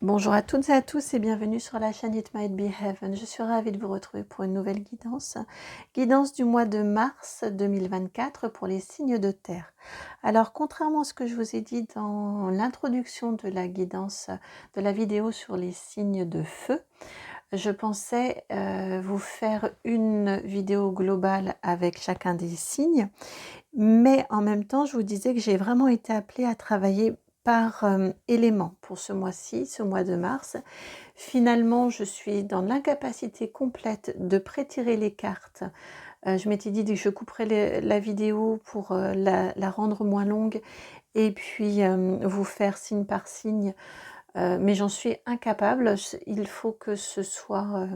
Bonjour à toutes et à tous et bienvenue sur la chaîne It Might Be Heaven. Je suis ravie de vous retrouver pour une nouvelle guidance. Guidance du mois de mars 2024 pour les signes de terre. Alors, contrairement à ce que je vous ai dit dans l'introduction de la guidance de la vidéo sur les signes de feu, je pensais vous faire une vidéo globale avec chacun des signes, mais en même temps, je vous disais que j'ai vraiment été appelée à travailler par élément pour ce mois-ci, ce mois de mars. Finalement, je suis dans l'incapacité complète de prétirer les cartes. Je m'étais dit que je couperais la vidéo pour la rendre moins longue et puis vous faire signe par signe, mais j'en suis incapable. Il faut que ce soit...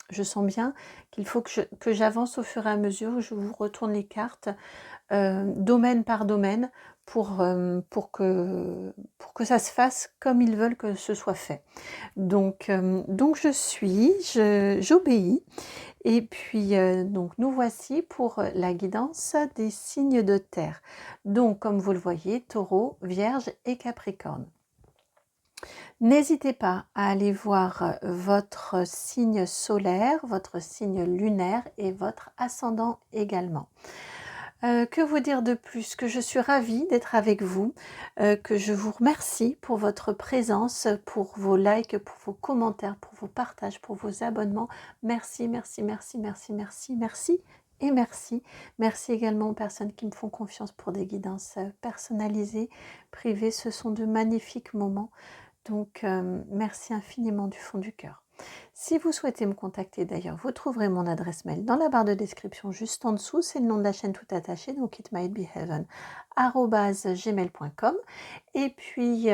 je sens bien qu'il faut que j'avance au fur et à mesure, je vous retourne les cartes domaine par domaine pour que ça se fasse comme ils veulent que ce soit fait. Donc j'obéis. Et puis, donc nous voici pour la guidance des signes de terre. Donc, comme vous le voyez, Taureau, Vierge et Capricorne. N'hésitez pas à aller voir votre signe solaire, votre signe lunaire et votre ascendant également. Que vous dire de plus? Que je suis ravie d'être avec vous, que je vous remercie pour votre présence, pour vos likes, pour vos commentaires, pour vos partages, pour vos abonnements. Merci, merci, merci, merci, merci, merci et merci. Merci également aux personnes qui me font confiance pour des guidances personnalisées, privées. Ce sont de magnifiques moments. Donc, merci infiniment du fond du cœur. Si vous souhaitez me contacter d'ailleurs, vous trouverez mon adresse mail dans la barre de description juste en dessous, c'est le nom de la chaîne tout attaché, donc itmightbeheaven@gmail.com. Et puis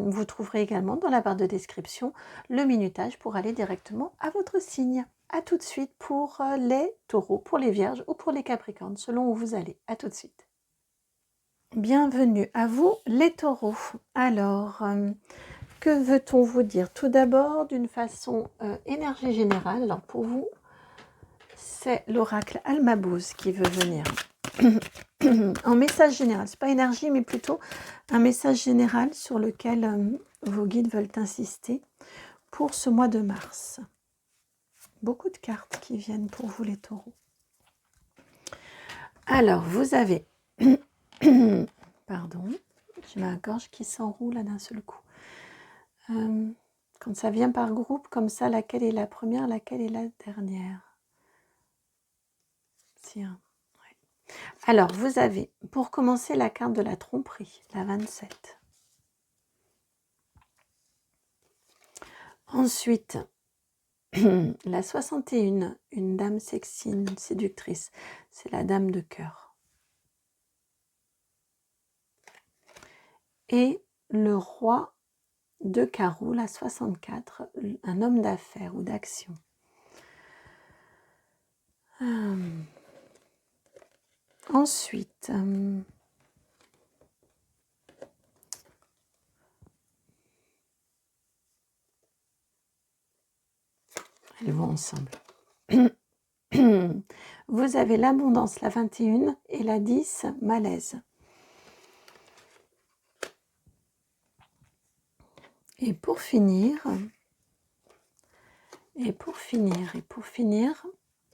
vous trouverez également dans la barre de description le minutage pour aller directement à votre signe. A tout de suite pour les taureaux, pour les vierges ou pour les capricornes, selon où vous allez. A tout de suite. Bienvenue à vous les taureaux. Alors... que veut-on vous dire? Tout d'abord, d'une façon énergie générale, alors pour vous, c'est l'oracle Almabouze qui veut venir. En message général, c'est pas énergie, mais plutôt un message général sur lequel vos guides veulent insister pour ce mois de mars. Beaucoup de cartes qui viennent pour vous les taureaux. Alors, vous avez... Pardon, j'ai ma gorge qui s'enroule d'un seul coup. Quand ça vient par groupe, comme ça, laquelle est la première, laquelle est la dernière? Tiens. Ouais. Alors, vous avez, pour commencer, la carte de la tromperie, la 27. Ensuite, la 61, une dame sexy, une séductrice. C'est la dame de cœur. Et le roi de carreau, la 64, un homme d'affaires ou d'action. Ensuite, elles vont ensemble. Vous avez l'abondance, la 21, et la 10, malaise. Et pour finir,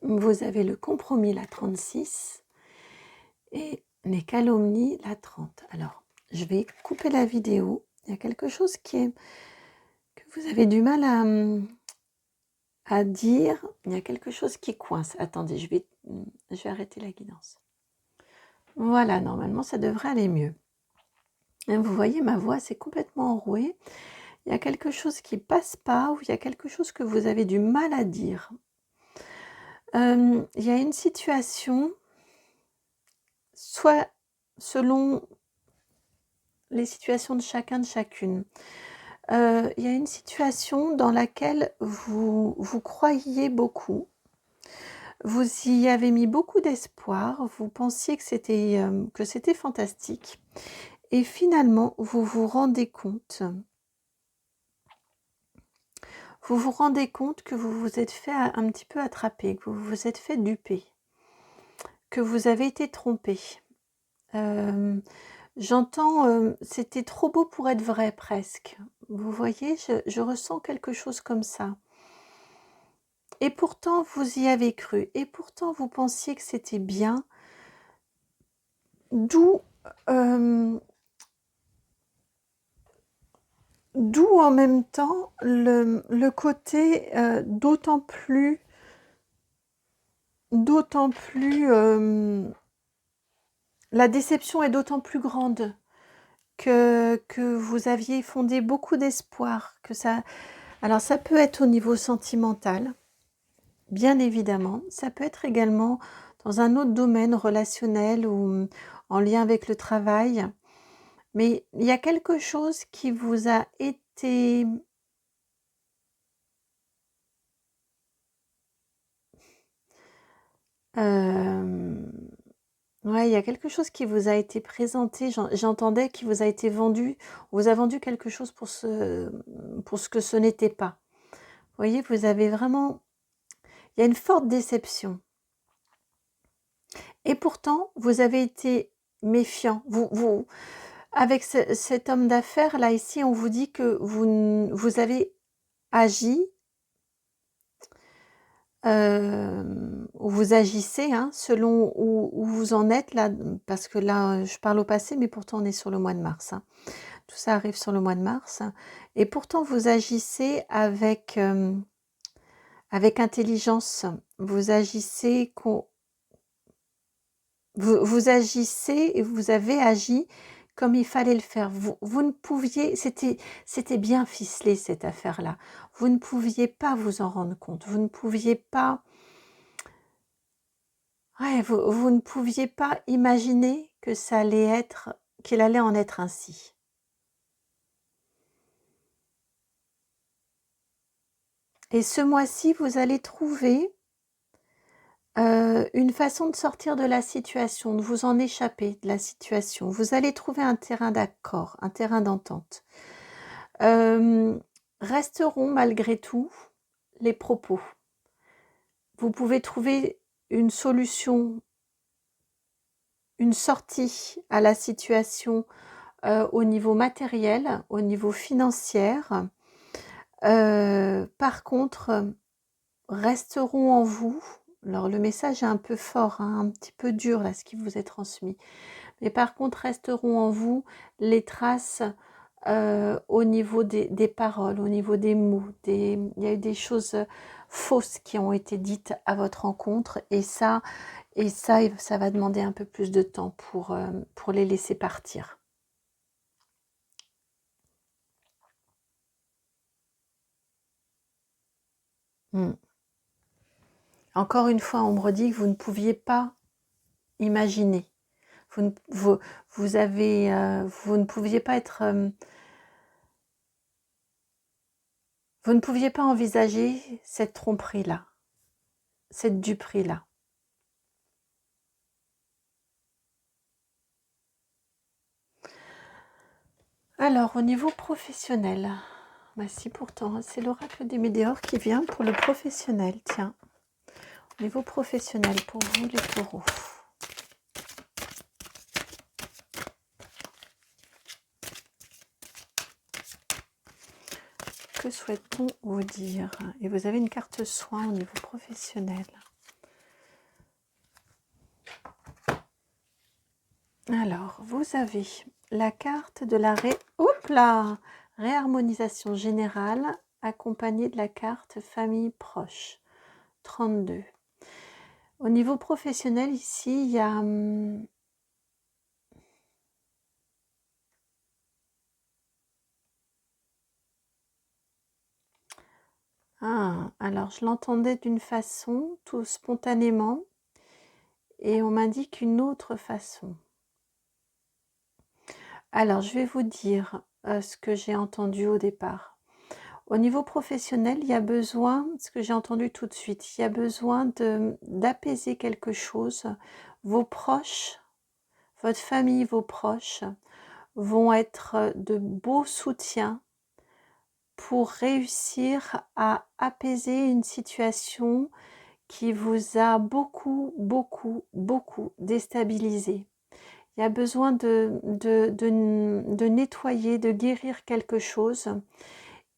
vous avez le compromis, la 36, et les calomnies, la 30. Alors, je vais couper la vidéo. Il y a quelque chose que vous avez du mal à dire. Il y a quelque chose qui coince. Attendez, je vais arrêter la guidance. Voilà, normalement, ça devrait aller mieux. Et vous voyez, ma voix, c'est complètement enrouée. Il y a quelque chose qui passe pas, ou il y a quelque chose que vous avez du mal à dire. Il y a une situation, soit selon les situations de chacun, de chacune, il y a une situation dans laquelle vous croyiez beaucoup, vous y avez mis beaucoup d'espoir, vous pensiez que c'était fantastique, et finalement vous vous rendez compte que vous vous êtes fait un petit peu attraper, que vous vous êtes fait duper, que vous avez été trompé. J'entends, c'était trop beau pour être vrai presque. Vous voyez, je ressens quelque chose comme ça. Et pourtant, vous y avez cru. Et pourtant, vous pensiez que c'était bien. D'où en même temps le côté d'autant plus la déception est d'autant plus grande que vous aviez fondé beaucoup d'espoir, que ça. Alors ça peut être au niveau sentimental, bien évidemment. Ça peut être également dans un autre domaine relationnel ou en lien avec le travail. Mais il y a quelque chose qui vous a été ouais, il y a quelque chose qui vous a été présenté. J'entendais qui vous a été vendu. On vous a vendu quelque chose pour ce que ce n'était pas. Vous voyez, vous avez vraiment. Il y a une forte déception. Et pourtant, vous avez été méfiant. Avec cet homme d'affaires, là, ici, on vous dit que vous avez agi, ou vous agissez, hein, selon où vous en êtes, là, parce que là, je parle au passé, mais pourtant, on est sur le mois de mars. Hein. Tout ça arrive sur le mois de mars. Et pourtant, vous agissez avec intelligence. Vous agissez vous agissez et vous avez agi comme il fallait le faire. Vous ne pouviez, c'était bien ficelé cette affaire-là. Vous ne pouviez pas vous en rendre compte. Vous ne pouviez pas, ouais, vous ne pouviez pas imaginer que ça allait être, qu'il allait en être ainsi. Et ce mois-ci, vous allez trouver une façon de sortir de la situation, de vous en échapper de la situation. Vous allez trouver un terrain d'accord, un terrain d'entente. Resteront malgré tout les propos. Vous pouvez trouver une solution, une sortie à la situation au niveau matériel, au niveau financier. Par contre, resteront en vous. Alors le message est un peu fort, hein, un petit peu dur là, ce qui vous est transmis. Mais par contre, resteront en vous les traces au niveau des paroles, au niveau des mots. Il y a eu des choses fausses qui ont été dites à votre rencontre et ça va demander un peu plus de temps pour les laisser partir. Encore une fois, on me redit que vous ne pouviez pas imaginer. Vous ne pouviez pas être... vous ne pouviez pas envisager cette tromperie-là, cette duperie-là. Alors, au niveau professionnel, bah si pourtant, c'est l'oracle des Médéors qui vient pour le professionnel, tiens. Au niveau professionnel, pour vous les taureaux. Que souhaite-t-on vous dire? Et vous avez une carte soin au niveau professionnel. Alors, vous avez la carte de la réharmonisation générale accompagnée de la carte famille proche, 32. Au niveau professionnel, ici, il y a... alors je l'entendais d'une façon, tout spontanément, et on m'indique une autre façon. Alors, je vais vous dire ce que j'ai entendu au départ. Au niveau professionnel, il y a besoin, ce que j'ai entendu tout de suite, il y a besoin d'apaiser quelque chose. Vos proches, votre famille, vos proches vont être de beaux soutiens pour réussir à apaiser une situation qui vous a beaucoup déstabilisé. Il y a besoin de nettoyer, de guérir quelque chose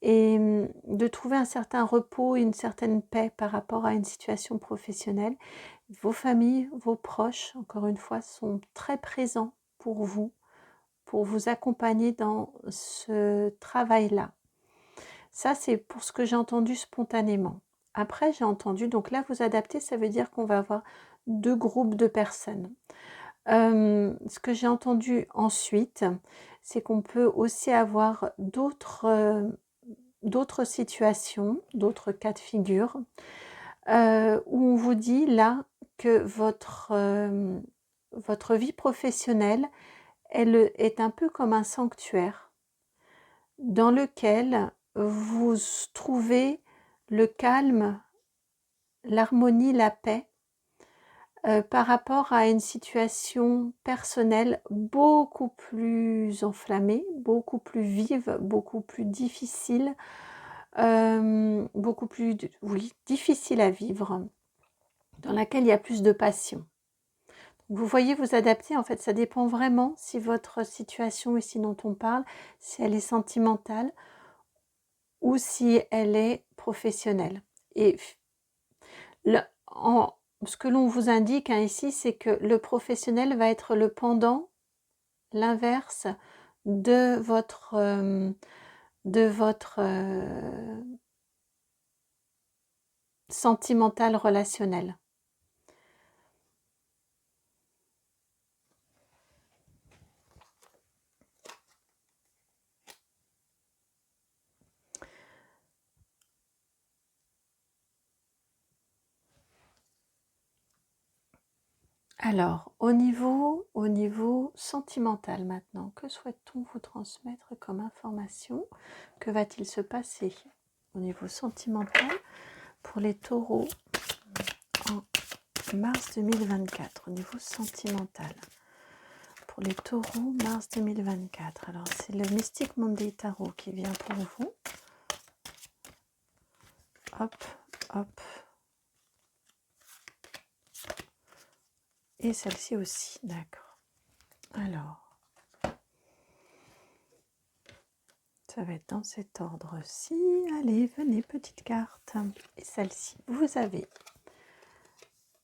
et de trouver un certain repos, une certaine paix par rapport à une situation professionnelle. Vos familles, vos proches, encore une fois, sont très présents pour vous accompagner dans ce travail-là. Ça, c'est pour ce que j'ai entendu spontanément. Après, j'ai entendu, donc là, vous adaptez, ça veut dire qu'on va avoir 2 groupes de personnes. Ce que j'ai entendu ensuite, c'est qu'on peut aussi avoir d'autres situations, d'autres cas de figure, où on vous dit là que votre vie professionnelle, elle est un peu comme un sanctuaire dans lequel vous trouvez le calme, l'harmonie, la paix, par rapport à une situation personnelle beaucoup plus enflammée, beaucoup plus vive, beaucoup plus difficile, beaucoup plus, oui, difficile à vivre, dans laquelle il y a plus de passion. Vous voyez vous adapter, en fait, ça dépend vraiment si votre situation ici dont on parle, si elle est sentimentale ou si elle est professionnelle. Et ce que l'on vous indique ici, c'est que le professionnel va être le pendant, l'inverse de votre sentimental relationnel. Alors, au niveau sentimental maintenant, que souhaite-t-on vous transmettre comme information? Que va-t-il se passer au niveau sentimental pour les taureaux en mars 2024, au niveau sentimental? Pour les taureaux, mars 2024. Alors, c'est le Mystic Monday Tarot qui vient pour vous. Hop, hop. Et celle-ci aussi, d'accord. Alors, ça va être dans cet ordre-ci. Allez, venez, petite carte. Et celle-ci, vous avez...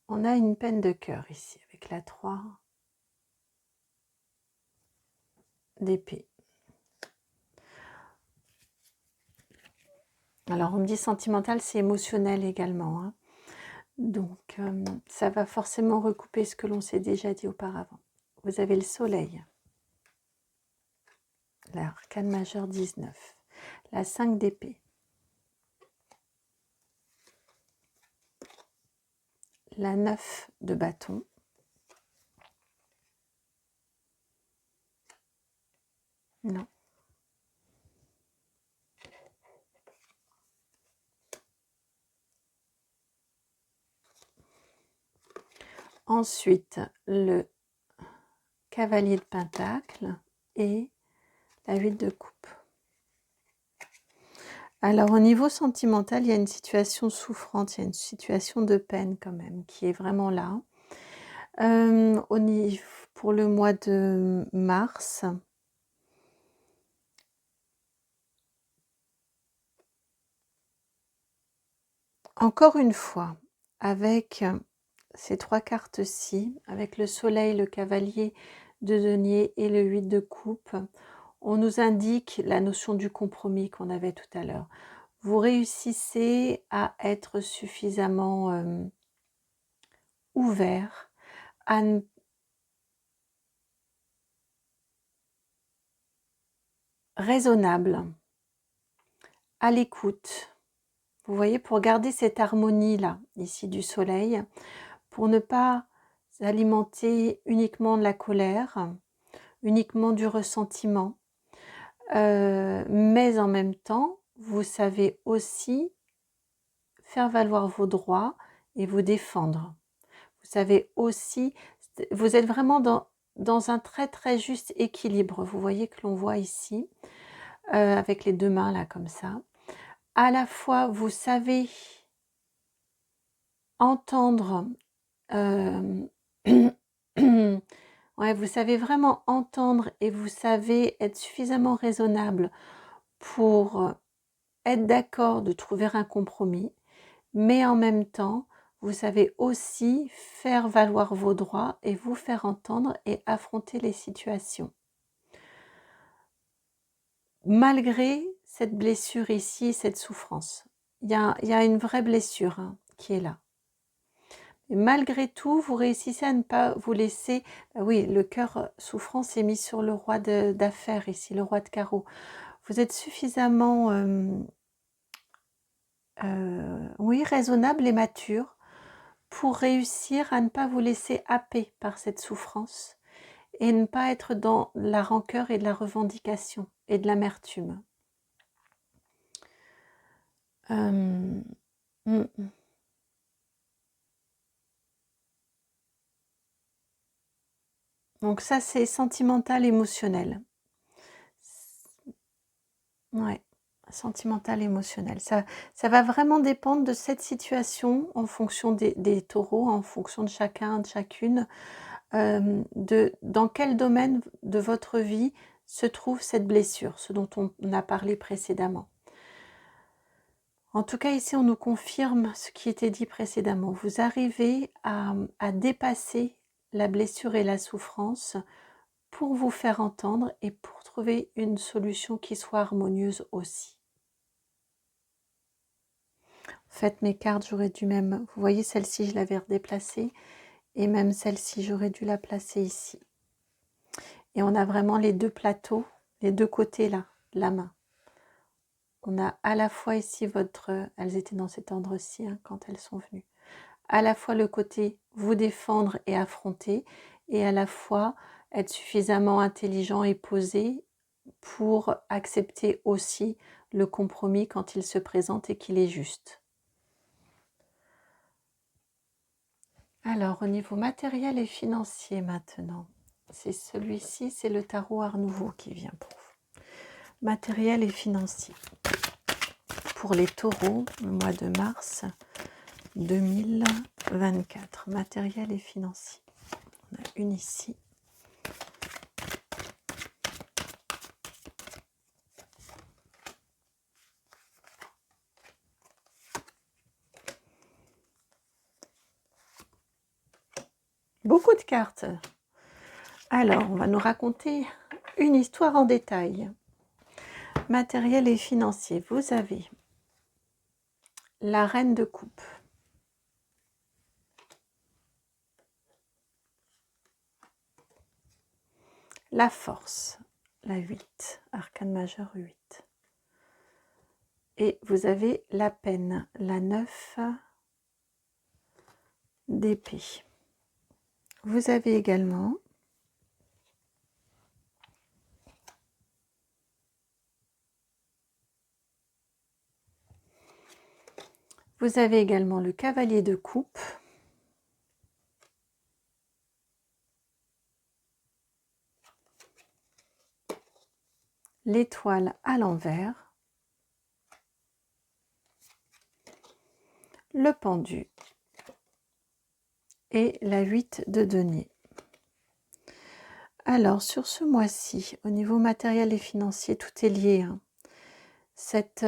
On a une peine de cœur ici, avec la 3 d'épée. Alors, on me dit sentimental, c'est émotionnel également, hein. Donc, ça va forcément recouper ce que l'on s'est déjà dit auparavant. Vous avez le soleil, l'arcane majeur 19, la 5 d'épée, la 9 de bâton, non, ensuite le cavalier de pentacle et la 8 de coupe. Alors au niveau sentimental, il y a une situation souffrante, il y a une situation de peine quand même qui est vraiment là. Pour le mois de mars, encore une fois, avec ces 3 cartes-ci, avec le soleil, le cavalier de denier et le 8 de coupe, on nous indique la notion du compromis qu'on avait tout à l'heure. Vous réussissez à être suffisamment ouvert, raisonnable, à l'écoute. Vous voyez, pour garder cette harmonie-là, ici du soleil, pour ne pas alimenter uniquement de la colère, uniquement du ressentiment, mais en même temps, vous savez aussi faire valoir vos droits et vous défendre. Vous savez aussi, vous êtes vraiment dans un très très juste équilibre. Vous voyez que l'on voit ici, avec les 2 mains là comme ça. À la fois, vous savez entendre Ouais, vous savez vraiment entendre et vous savez être suffisamment raisonnable pour être d'accord de trouver un compromis, mais en même temps, vous savez aussi faire valoir vos droits et vous faire entendre et affronter les situations. Malgré cette blessure ici, cette souffrance, il y a une vraie blessure qui est là. Et malgré tout, vous réussissez à ne pas vous laisser... oui, le cœur souffrant s'est mis sur le roi d'affaires ici, le roi de carreau. Vous êtes suffisamment oui, raisonnable et mature pour réussir à ne pas vous laisser happer par cette souffrance et ne pas être dans la rancœur et de la revendication et de l'amertume. Mm, mm. Donc ça, c'est sentimental, émotionnel. Ouais, sentimental, émotionnel. Ça va vraiment dépendre de cette situation en fonction des taureaux, en fonction de chacun, de chacune, dans quel domaine de votre vie se trouve cette blessure, ce dont on a parlé précédemment. En tout cas, ici, on nous confirme ce qui était dit précédemment. Vous arrivez à dépasser la blessure et la souffrance pour vous faire entendre et pour trouver une solution qui soit harmonieuse aussi. En fait, mes cartes, j'aurais dû même... Vous voyez, celle-ci, je l'avais redéplacée. Et même celle-ci, j'aurais dû la placer ici. Et on a vraiment les deux plateaux, les deux côtés là, la main. On a à la fois ici votre... Elles étaient dans cet ordre-ci quand elles sont venues. À la fois le côté vous défendre et affronter, et à la fois être suffisamment intelligent et posé pour accepter aussi le compromis quand il se présente et qu'il est juste. Alors, au niveau matériel et financier maintenant, c'est celui-ci, c'est le tarot Art Nouveau qui vient pour vous. Matériel et financier. Pour les taureaux, le mois de mars 2024. Matériel et financier. On a une ici. Beaucoup de cartes. Alors, on va nous raconter une histoire en détail. Matériel et financier. Vous avez la reine de coupe. La force, la 8, arcane majeur 8. Et vous avez la peine, la 9 d'épée. Vous avez également le cavalier de coupe. L'étoile à l'envers. Le pendu. Et la 8 de denier. Alors, sur ce mois-ci, au niveau matériel et financier, tout est lié. Cette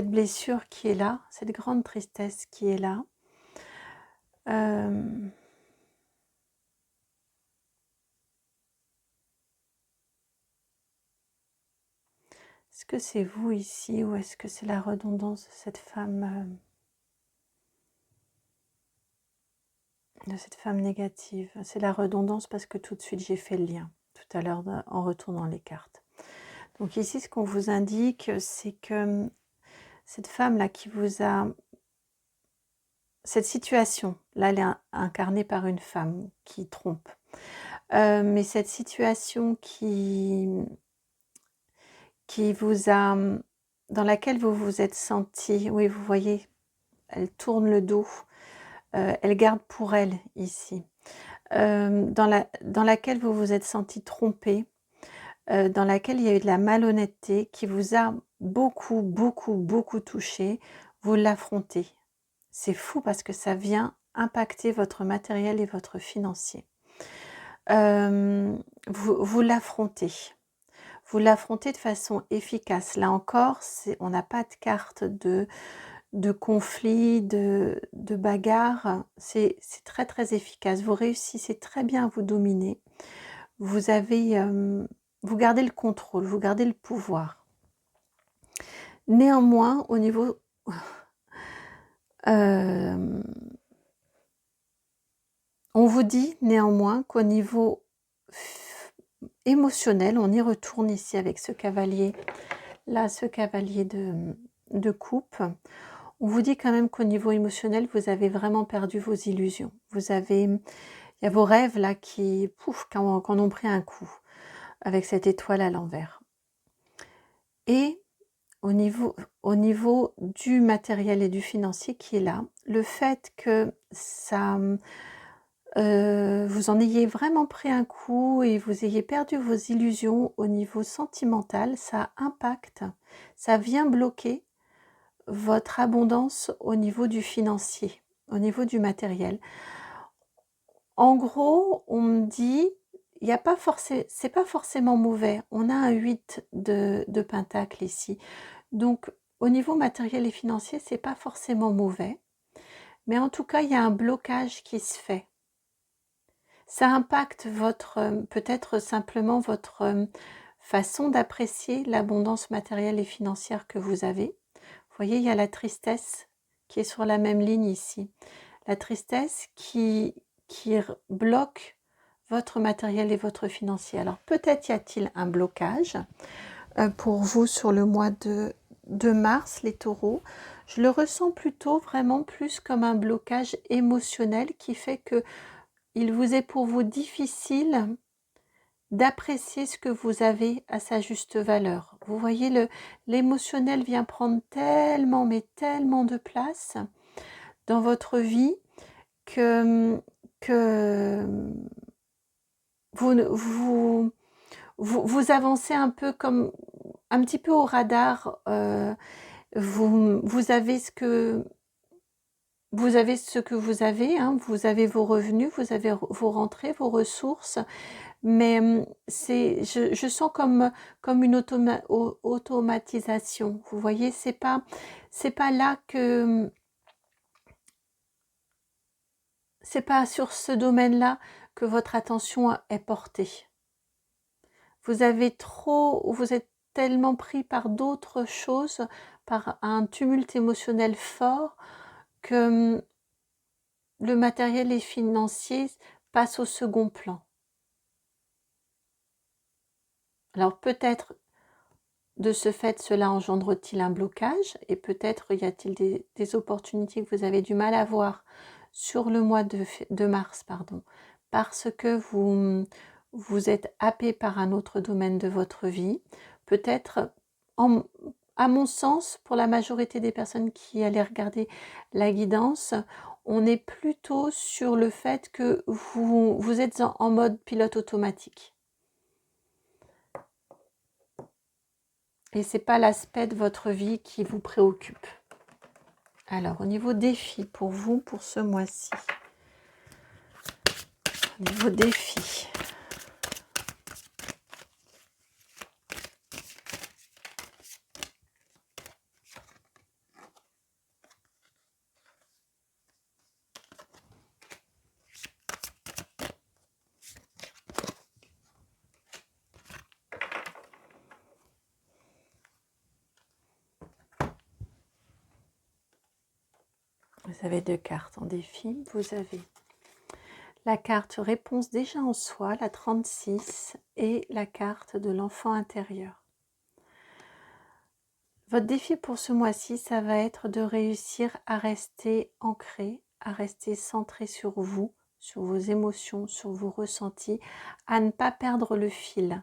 blessure qui est là, cette grande tristesse qui est là, est-ce que c'est vous ici ou est-ce que c'est la redondance de cette femme négative? C'est la redondance parce que tout de suite j'ai fait le lien tout à l'heure en retournant les cartes. Donc ici ce qu'on vous indique c'est que cette femme là qui vous a... Cette situation là elle est incarnée par une femme qui trompe. Mais cette situation qui vous a... dans laquelle vous vous êtes senti... Oui, vous voyez, elle tourne le dos. Elle garde pour elle ici. Dans laquelle vous vous êtes senti trompé, dans laquelle il y a eu de la malhonnêteté qui vous a beaucoup, beaucoup, beaucoup touché, vous l'affrontez. C'est fou parce que ça vient impacter votre matériel et votre financier. vous l'affrontez. Vous l'affrontez de façon efficace. Là encore, on n'a pas de carte de conflit, de bagarre. C'est très très efficace. Vous réussissez très bien à vous dominer. Vous avez, vous gardez le contrôle, vous gardez le pouvoir. Néanmoins, au niveau on vous dit néanmoins qu'au niveau émotionnel, on y retourne ici avec ce cavalier, là, ce cavalier de coupe. On vous dit quand même qu'au niveau émotionnel, vous avez vraiment perdu vos illusions. Il y a vos rêves là qui ont pris un coup avec cette étoile à l'envers. Et au niveau du matériel et du financier qui est là, le fait que ça, vous en ayez vraiment pris un coup et vous ayez perdu vos illusions au niveau sentimental, ça impacte, ça vient bloquer votre abondance au niveau du financier, au niveau du matériel. En gros, on me dit, c'est pas forcément mauvais. On a un 8 de pentacle ici. Donc, au niveau matériel et financier, c'est pas forcément mauvais. Mais en tout cas, il y a un blocage qui se fait. Ça impacte peut-être simplement votre façon d'apprécier l'abondance matérielle et financière que vous avez. Vous voyez, il y a la tristesse qui est sur la même ligne ici. La tristesse qui bloque votre matériel et votre financier. Alors peut-être y a-t-il un blocage pour vous sur le mois de mars, les taureaux. Je le ressens plutôt vraiment plus comme un blocage émotionnel qui fait que il vous est pour vous difficile d'apprécier ce que vous avez à sa juste valeur. Vous voyez, l'émotionnel vient prendre tellement, mais tellement de place dans votre vie que vous avancez un peu comme un petit peu au radar. Vous avez ce que vous avez, hein, vous avez vos revenus, vous avez vos rentrées, vos ressources, mais je sens comme une automatisation. Vous voyez, c'est pas là que c'est pas sur ce domaine-là que votre attention est portée. Vous êtes tellement pris par d'autres choses, par un tumulte émotionnel fort, que le matériel et financier passe au second plan. Alors peut-être de ce fait, cela engendre-t-il un blocage et peut-être y a-t-il des opportunités que vous avez du mal à voir sur le mois de mars, parce que vous êtes happé par un autre domaine de votre vie. Peut-être, à mon sens, pour la majorité des personnes qui allaient regarder la guidance, on est plutôt sur le fait que vous êtes en mode pilote automatique. Et ce n'est pas l'aspect de votre vie qui vous préoccupe. Alors, au niveau défi pour vous, pour ce mois-ci. Au niveau défi. Vous avez 2 cartes en défi. Vous avez la carte réponse déjà en soi, la 36, et la carte de l'enfant intérieur. Votre défi pour ce mois-ci, ça va être de réussir à rester ancré, à rester centré sur vous, sur vos émotions, sur vos ressentis, à ne pas perdre le fil,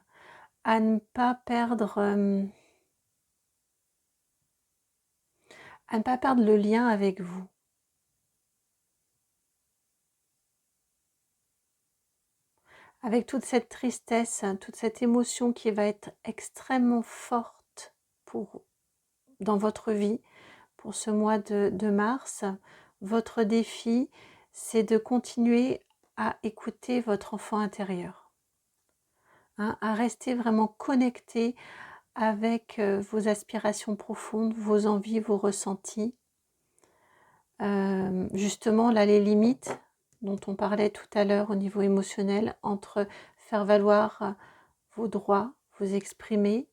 à ne pas perdre le lien avec vous. Avec toute cette tristesse, toute cette émotion qui va être extrêmement forte dans votre vie pour ce mois de mars, votre défi, c'est de continuer à écouter votre enfant intérieur, hein, à rester vraiment connecté avec vos aspirations profondes, vos envies, vos ressentis. Justement, là, les limites dont on parlait tout à l'heure au niveau émotionnel, entre faire valoir vos droits, vous exprimer,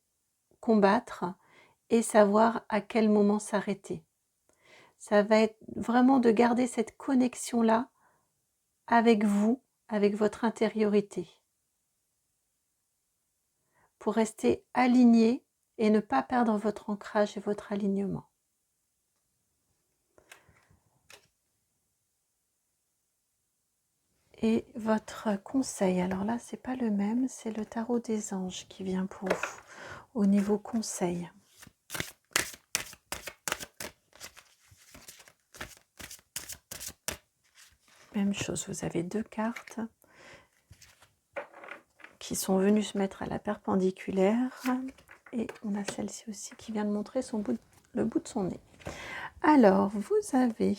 combattre et savoir à quel moment s'arrêter. Ça va être vraiment de garder cette connexion-là avec vous, avec votre intériorité, pour rester aligné et ne pas perdre votre ancrage et votre alignement. Et votre conseil, alors là, c'est pas le même, c'est le tarot des anges qui vient pour vous au niveau conseil. Même chose, vous avez 2 cartes qui sont venues se mettre à la perpendiculaire et on a celle-ci aussi qui vient de montrer le bout de son nez. Alors, vous avez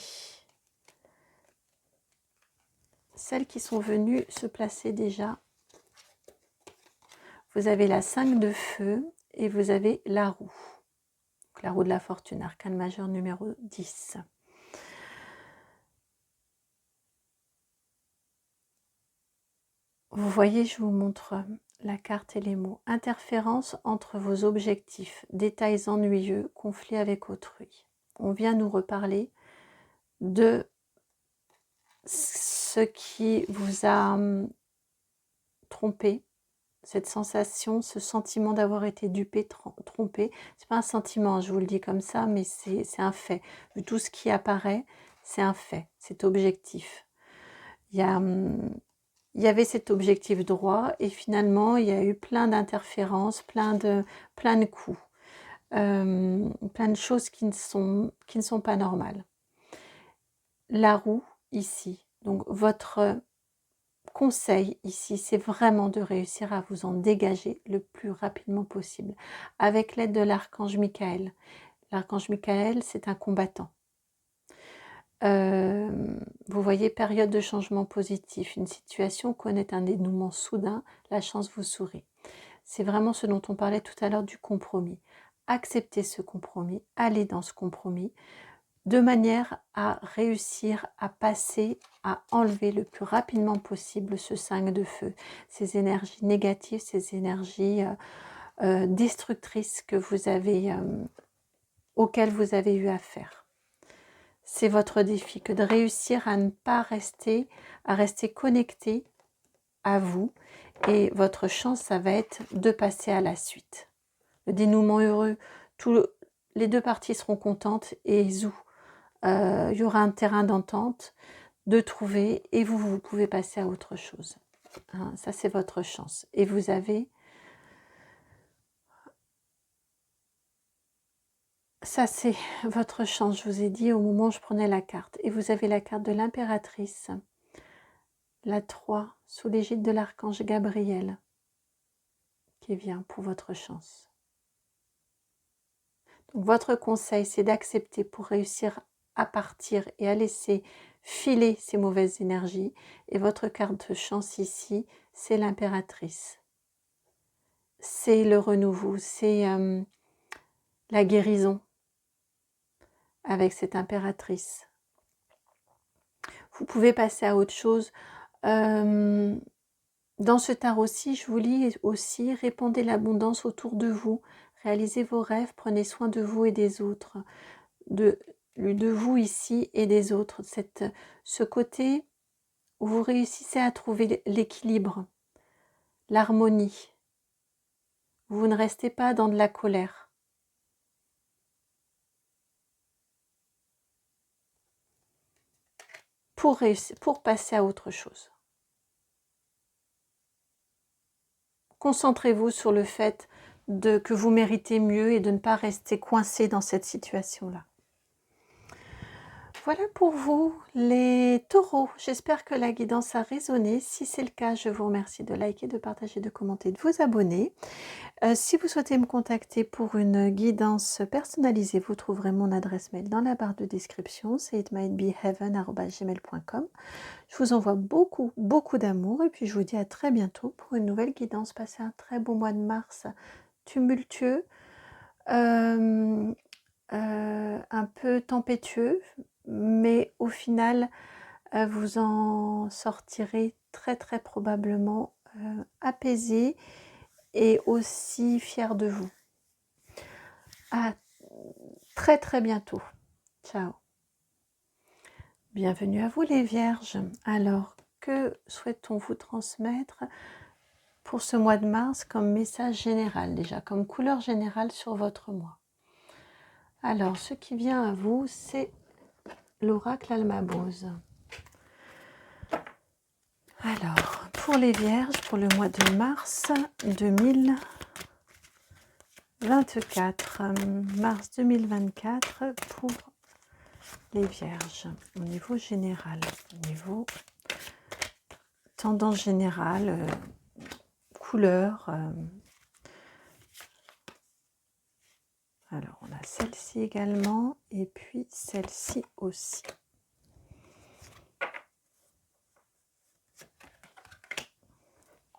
celles qui sont venues se placer déjà. Vous avez la 5 de feu et vous avez la roue. Donc, la roue de la fortune, arcane majeur numéro 10. Vous voyez, je vous montre la carte et les mots. Interférence entre vos objectifs, détails ennuyeux, conflits avec autrui. On vient nous reparler de ce qui vous a trompé, cette sensation, ce sentiment d'avoir été dupé, trompé. C'est pas un sentiment, je vous le dis comme ça, mais c'est un fait. Vu tout ce qui apparaît, c'est un fait, c'est objectif. Il y avait cet objectif droit et finalement il y a eu plein d'interférences, plein de coups, plein de choses qui ne sont pas normales. La roue ici, donc votre conseil ici, c'est vraiment de réussir à vous en dégager le plus rapidement possible avec l'aide de l'archange Michael. L'archange Michael, c'est un combattant. Vous voyez, période de changement positif, une situation connaît un dénouement soudain, la chance vous sourit. C'est vraiment ce dont on parlait tout à l'heure du compromis. Acceptez ce compromis, allez dans ce compromis, de manière à réussir à passer, à enlever le plus rapidement possible ce 5 de feu, ces énergies négatives, ces énergies destructrices que vous avez, auxquelles vous avez eu affaire. C'est votre défi, que de réussir à ne pas rester, à rester connecté à vous. Et votre chance, ça va être de passer à la suite. Le dénouement heureux, les deux parties seront contentes et il y aura un terrain d'entente de trouver et vous pouvez passer à autre chose. Hein, ça, c'est votre chance. Et vous avez... Ça, c'est votre chance, je vous ai dit au moment où je prenais la carte. Et vous avez la carte de l'impératrice, la 3, sous l'égide de l'archange Gabriel, qui vient pour votre chance. Donc, votre conseil, c'est d'accepter pour réussir à partir et à laisser filer ces mauvaises énergies. Et votre carte de chance ici, c'est l'impératrice. C'est le renouveau, c'est la guérison avec cette impératrice. Vous pouvez passer à autre chose. Dans ce tarot-ci, je vous lis aussi, répandez l'abondance autour de vous, réalisez vos rêves, prenez soin de vous et des autres, de vous ici et des autres. Ce côté où vous réussissez à trouver l'équilibre, l'harmonie. Vous ne restez pas dans de la colère. Pour passer à autre chose. Concentrez-vous sur le fait que vous méritez mieux et de ne pas rester coincé dans cette situation-là. Voilà pour vous les taureaux. J'espère que la guidance a résonné. Si c'est le cas, je vous remercie de liker, de partager, de commenter, de vous abonner. Si vous souhaitez me contacter pour une guidance personnalisée, vous trouverez mon adresse mail dans la barre de description, c'est itmightbeheaven@gmail.com. Je vous envoie beaucoup, beaucoup d'amour et puis je vous dis à très bientôt pour une nouvelle guidance. Passez un très beau mois de mars tumultueux, un peu tempétueux, mais au final, vous en sortirez très, très probablement apaisé et aussi fier de vous. À très, très bientôt. Ciao. Bienvenue à vous les Vierges. Alors, que souhaitons vous transmettre pour ce mois de mars comme message général déjà, comme couleur générale sur votre mois? Alors, ce qui vient à vous, c'est l'oracle Almabose. Alors, pour les Vierges, pour le mois de mars 2024, mars 2024 pour les Vierges, au niveau général, au niveau tendance générale, couleur. Alors, on a celle-ci également, et puis celle-ci aussi.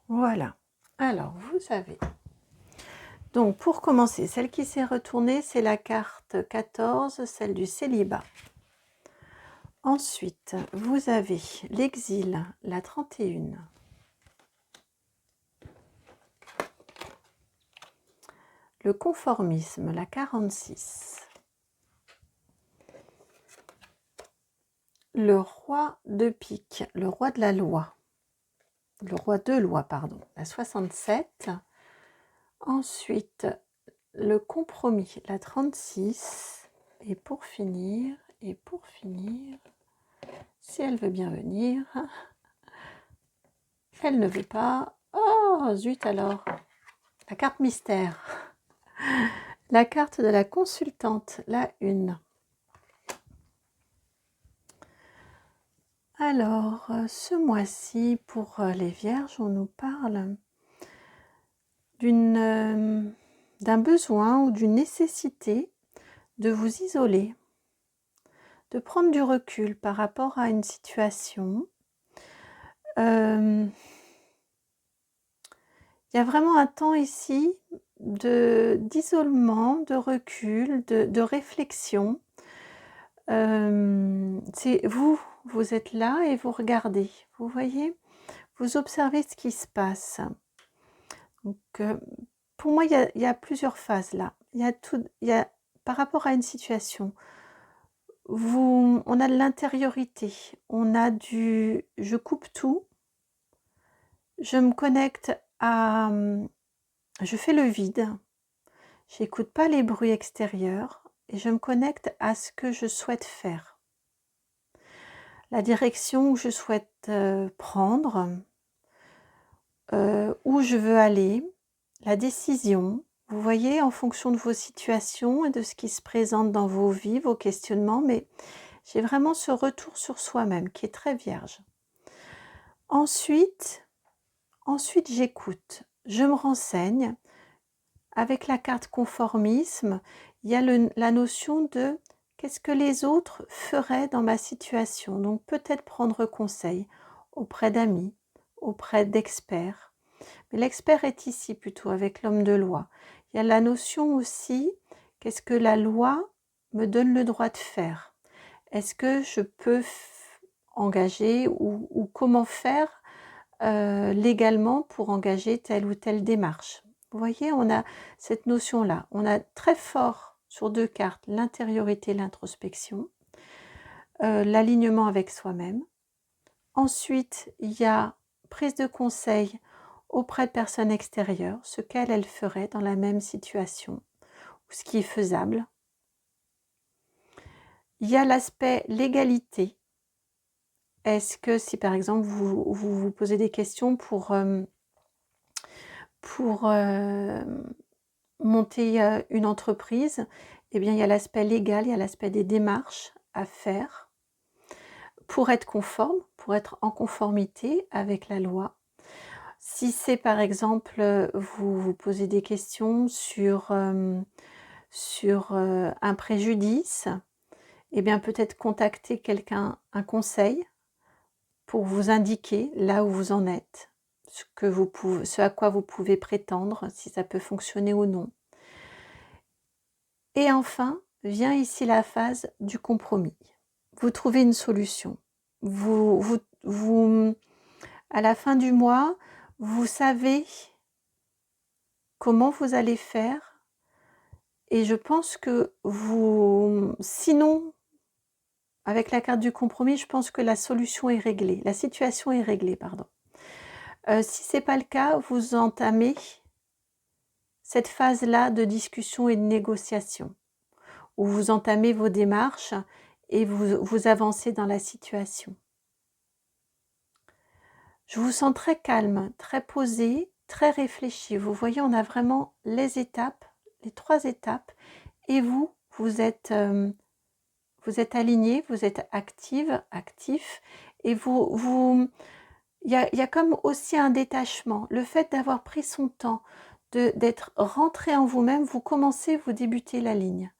Voilà. Alors, vous savez. Donc, pour commencer, celle qui s'est retournée, c'est la carte 14, celle du célibat. Ensuite, vous avez l'exil, la 31. Le conformisme, la 46. Le roi de pique, le roi de la loi. Le roi de loi, pardon, la 67. Ensuite, le compromis, la 36. Et pour finir, si elle veut bien venir, elle ne veut pas. Oh, zut alors. La carte mystère. La carte de la consultante, la 1. Alors, ce mois-ci, pour les Vierges, on nous parle d'un besoin ou d'une nécessité de vous isoler, de prendre du recul par rapport à une situation. Il y a vraiment un temps ici d'isolement, de recul, de réflexion. C'est vous êtes là et vous regardez, vous voyez, vous observez ce qui se passe. Donc, pour moi, il y a plusieurs phases là. Il y a par rapport à une situation, on a de l'intériorité, on a du je coupe tout, je me connecte à, je fais le vide, j'écoute pas les bruits extérieurs et je me connecte à ce que je souhaite faire. La direction où je souhaite prendre, où je veux aller, la décision. Vous voyez, en fonction de vos situations et de ce qui se présente dans vos vies, vos questionnements, mais j'ai vraiment ce retour sur soi-même qui est très vierge. Ensuite j'écoute, je me renseigne. Avec la carte conformisme, il y a la notion de qu'est-ce que les autres feraient dans ma situation. Donc peut-être prendre conseil auprès d'amis, auprès d'experts. Mais l'expert est ici plutôt avec l'homme de loi. Il y a la notion aussi, qu'est-ce que la loi me donne le droit de faire? Est-ce que je peux engager ou comment faire légalement pour engager telle ou telle démarche? Vous voyez, on a cette notion-là. On a très fort sur deux cartes l'intériorité, l'introspection, l'alignement avec soi-même. Ensuite, il y a prise de conseil auprès de personnes extérieures, ce qu'elles feraient dans la même situation, ou ce qui est faisable. Il y a l'aspect légalité. Est-ce que si par exemple vous posez des questions pour monter une entreprise, eh bien il y a l'aspect légal, il y a l'aspect des démarches à faire pour être conforme, pour être en conformité avec la loi. Si c'est par exemple, vous vous posez des questions sur un préjudice, eh bien peut-être contacter quelqu'un, un conseil, pour vous indiquer là où vous en êtes, ce à quoi vous pouvez prétendre, si ça peut fonctionner ou non. Et enfin, vient ici la phase du compromis. Vous trouvez une solution. À la fin du mois, vous savez comment vous allez faire. Et je pense que sinon, avec la carte du compromis, je pense que la solution est réglée, la situation est réglée, pardon. Si ce n'est pas le cas, vous entamez cette phase-là de discussion et de négociation, où vous entamez vos démarches et vous avancez dans la situation. Je vous sens très calme, très posé, très réfléchi. Vous voyez, on a vraiment les étapes, les 3 étapes, et vous êtes aligné, vous êtes active, actif, et il y a comme aussi un détachement. Le fait d'avoir pris son temps, d'être rentré en vous-même, vous débutez la ligne.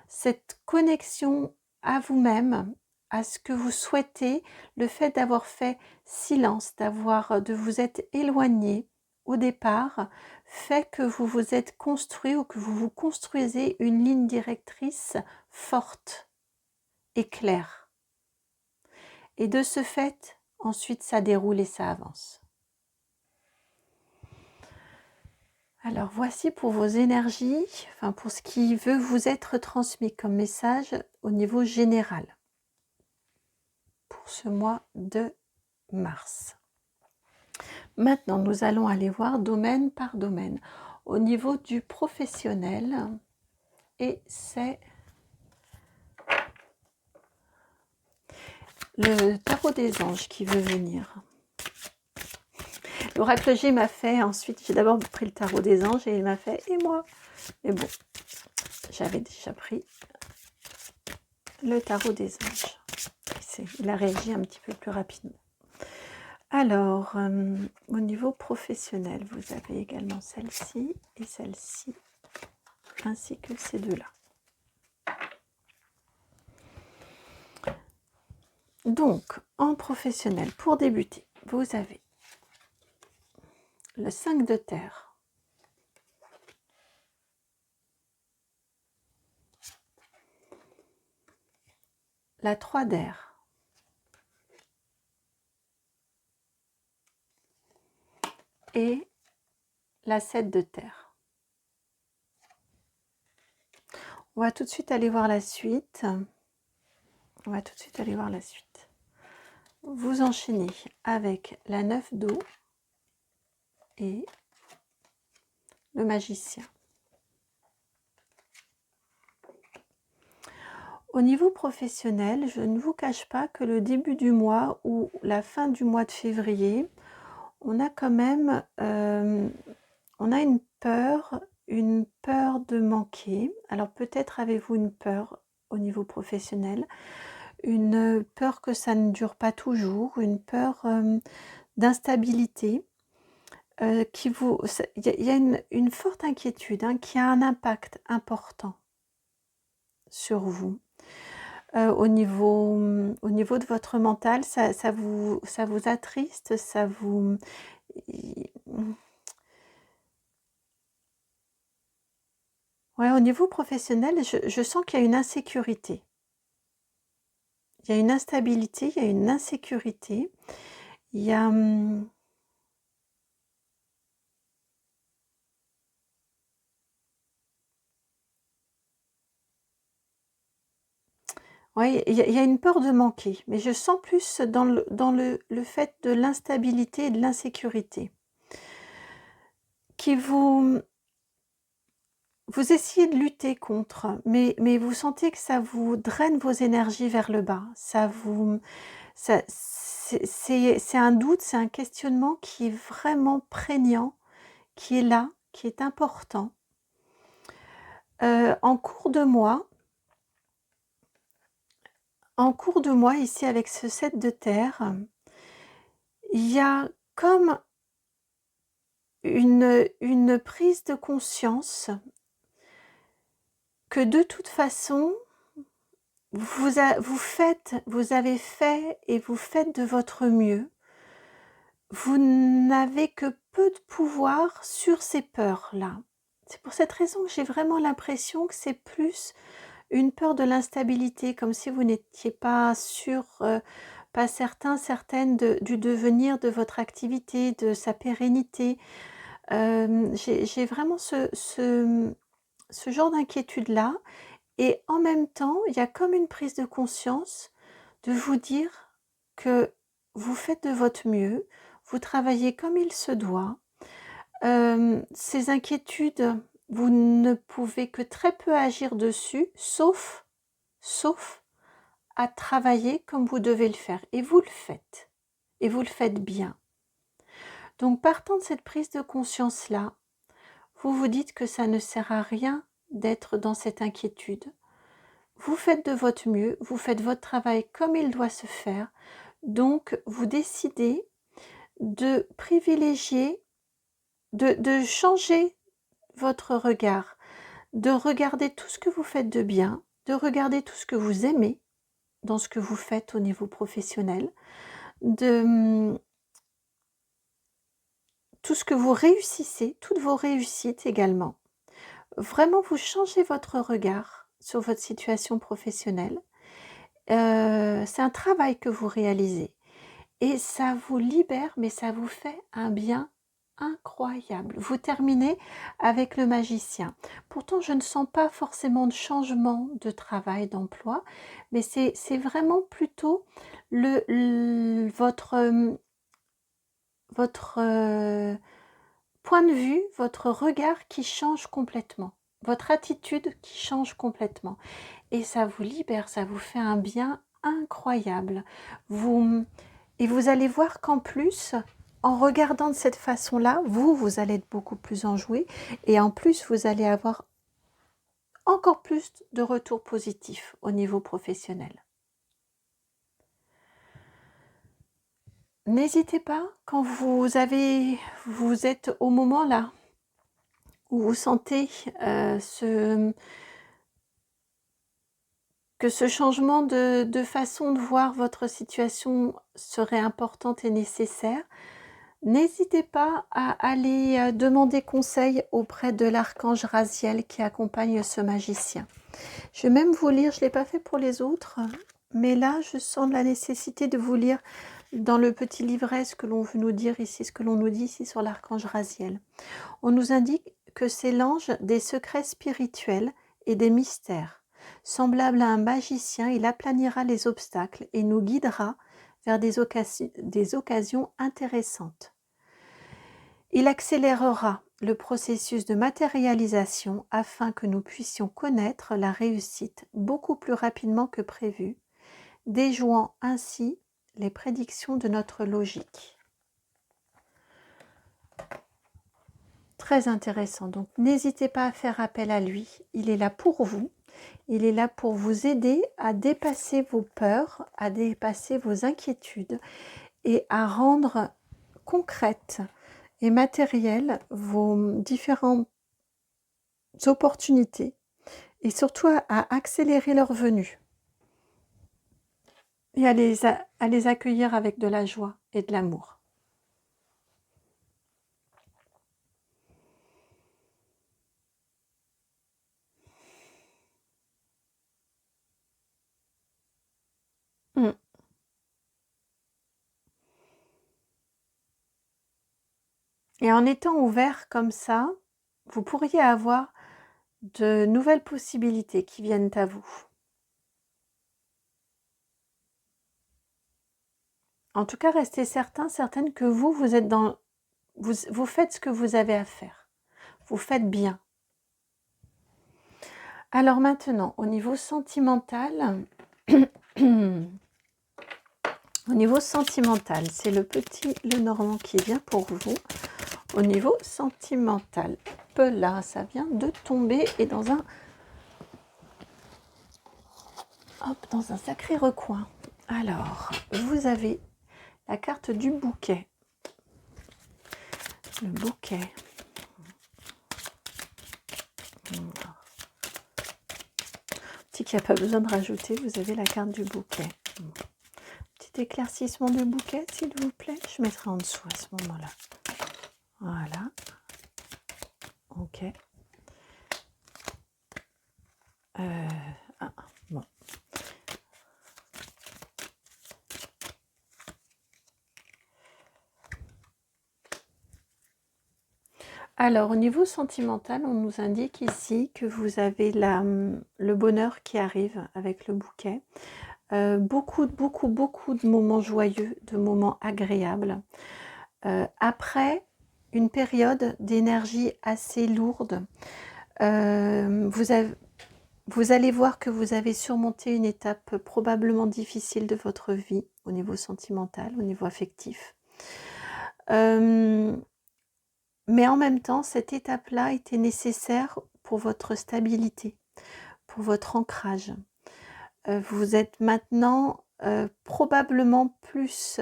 Cette connexion à vous-même, à ce que vous souhaitez, le fait d'avoir fait silence, de vous être éloigné au départ, fait que vous vous êtes construit ou que vous vous construisez une ligne directrice forte et claire. Et de ce fait, ensuite, ça déroule et ça avance. Alors voici pour vos énergies, enfin pour ce qui veut vous être transmis comme message au niveau général pour ce mois de mars. Maintenant, nous allons aller voir domaine par domaine au niveau du professionnel, et c'est le tarot des anges qui veut venir. L'oracle G m'a fait, ensuite j'ai d'abord pris le tarot des anges et il m'a fait « et moi ?» Mais bon, j'avais déjà pris le tarot des anges. Il a réagi un petit peu plus rapidement. Alors, au niveau professionnel, vous avez également celle-ci et celle-ci, ainsi que ces deux-là. Donc, en professionnel, pour débuter, vous avez le 5 de terre, la 3 d'air, et la 7 de terre. On va tout de suite aller voir la suite. Vous enchaînez avec la 9 d'eau et le magicien. Au niveau professionnel, je ne vous cache pas que le début du mois ou la fin du mois de février, on a quand même on a une peur de manquer. Alors peut-être avez-vous une peur au niveau professionnel, une peur que ça ne dure pas toujours, une peur d'instabilité. Il y a une forte inquiétude qui a un impact important sur vous. Au niveau de votre mental, ça vous attriste, ouais, au niveau professionnel, je sens qu'il y a une insécurité. Il y a une instabilité, il y a une insécurité. Il y a ouais, il y a une peur de manquer, mais je sens plus dans le fait de l'instabilité et de l'insécurité qui vous essayez de lutter contre, mais vous sentez que ça vous draine vos énergies vers le bas. C'est un doute, c'est un questionnement qui est vraiment prégnant, qui est là, qui est important. En cours de mois, ici avec ce 7 de terre, il y a comme une prise de conscience que de toute façon, vous avez fait et vous faites de votre mieux. Vous n'avez que peu de pouvoir sur ces peurs-là. C'est pour cette raison que j'ai vraiment l'impression que c'est plus une peur de l'instabilité, comme si vous n'étiez pas sûr, pas certain, certaine du devenir de votre activité, de sa pérennité. J'ai vraiment ce genre d'inquiétude-là. Et en même temps, il y a comme une prise de conscience de vous dire que vous faites de votre mieux, vous travaillez comme il se doit. Ces inquiétudes, vous ne pouvez que très peu agir dessus, sauf à travailler comme vous devez le faire. Et vous le faites. Et vous le faites bien. Donc partant de cette prise de conscience-là, vous vous dites que ça ne sert à rien d'être dans cette inquiétude. Vous faites de votre mieux, vous faites votre travail comme il doit se faire. Donc vous décidez de privilégier, de changer votre regard, de regarder tout ce que vous faites de bien, de regarder tout ce que vous aimez dans ce que vous faites au niveau professionnel, de tout ce que vous réussissez, toutes vos réussites également. Vraiment, vous changez votre regard sur votre situation professionnelle. C'est un travail que vous réalisez et ça vous libère, mais ça vous fait un bien incroyable. Vous terminez avec le magicien. Pourtant, je ne sens pas forcément de changement de travail, d'emploi, mais c'est vraiment plutôt votre point de vue, votre regard qui change complètement, votre attitude qui change complètement. Et ça vous libère, ça vous fait un bien incroyable. Et vous allez voir qu'en plus, en regardant de cette façon-là, vous allez être beaucoup plus enjoué et en plus, vous allez avoir encore plus de retours positifs au niveau professionnel. N'hésitez pas quand vous êtes au moment là où vous sentez que ce changement de façon de voir votre situation serait importante et nécessaire. N'hésitez pas à aller demander conseil auprès de l'archange Raziel qui accompagne ce magicien. Je vais même vous lire, je ne l'ai pas fait pour les autres, mais là je sens la nécessité de vous lire dans le petit livret ce que l'on veut nous dire ici, ce que l'on nous dit ici sur l'archange Raziel. On nous indique que c'est l'ange des secrets spirituels et des mystères. Semblable à un magicien, il aplanira les obstacles et nous guidera vers des occasions intéressantes. Il accélérera le processus de matérialisation afin que nous puissions connaître la réussite beaucoup plus rapidement que prévu, déjouant ainsi les prédictions de notre logique. Très intéressant, donc n'hésitez pas à faire appel à lui, il est là pour vous, il est là pour vous aider à dépasser vos peurs, à dépasser vos inquiétudes et à rendre concrètes et matérielles vos différentes opportunités et surtout à accélérer leur venue et à les accueillir avec de la joie et de l'amour. Et en étant ouvert comme ça, vous pourriez avoir de nouvelles possibilités qui viennent à vous. En tout cas, restez certaine que vous êtes dans... Vous faites ce que vous avez à faire. Vous faites bien. Alors maintenant, au niveau sentimental, c'est le petit Lenormand qui vient pour vous. Au niveau sentimental, là, ça vient de tomber et dans un sacré recoin. Alors, vous avez la carte du bouquet. Le bouquet. Petit qu'il n'y a pas besoin de rajouter, vous avez la carte du bouquet. Petit éclaircissement du bouquet, s'il vous plaît. Je mettrai en dessous à ce moment-là. Voilà. Ok. Bon. Alors, au niveau sentimental, on nous indique ici que vous avez le bonheur qui arrive avec le bouquet. Beaucoup de moments joyeux, de moments agréables. Après une période d'énergie assez lourde, vous allez voir que vous avez surmonté une étape probablement difficile de votre vie au niveau sentimental, au niveau affectif. Mais en même temps, cette étape-là était nécessaire pour votre stabilité, pour votre ancrage. Vous êtes maintenant probablement plus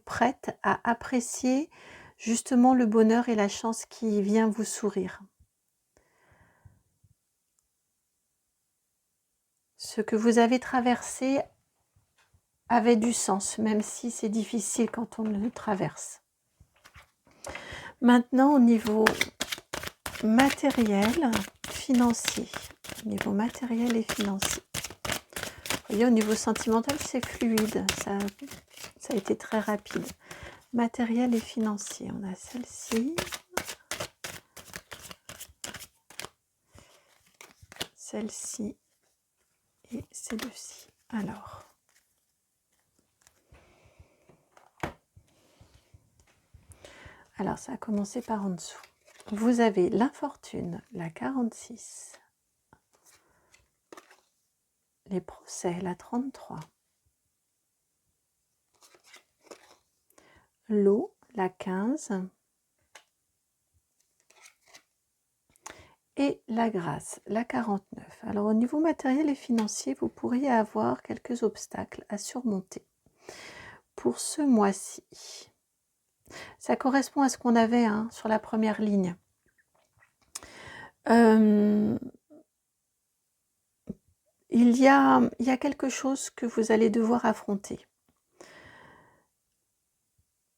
prête à apprécier justement le bonheur et la chance qui vient vous sourire. Ce que vous avez traversé avait du sens, même si c'est difficile quand on le traverse. Maintenant, au niveau matériel, financier. Au niveau matériel et financier. Vous voyez, au niveau sentimental, c'est fluide. Ça a été très rapide. Matériel et financier. On a celle-ci. Celle-ci. Et ces deux-ci. Alors, ça a commencé par en dessous. Vous avez l'infortune, la 46. Les procès, la 33. L'eau, la 15. Et la grâce, la 49. Alors, au niveau matériel et financier, vous pourriez avoir quelques obstacles à surmonter pour ce mois-ci. Ça correspond à ce qu'on avait sur la première ligne. Il y a quelque chose que vous allez devoir affronter.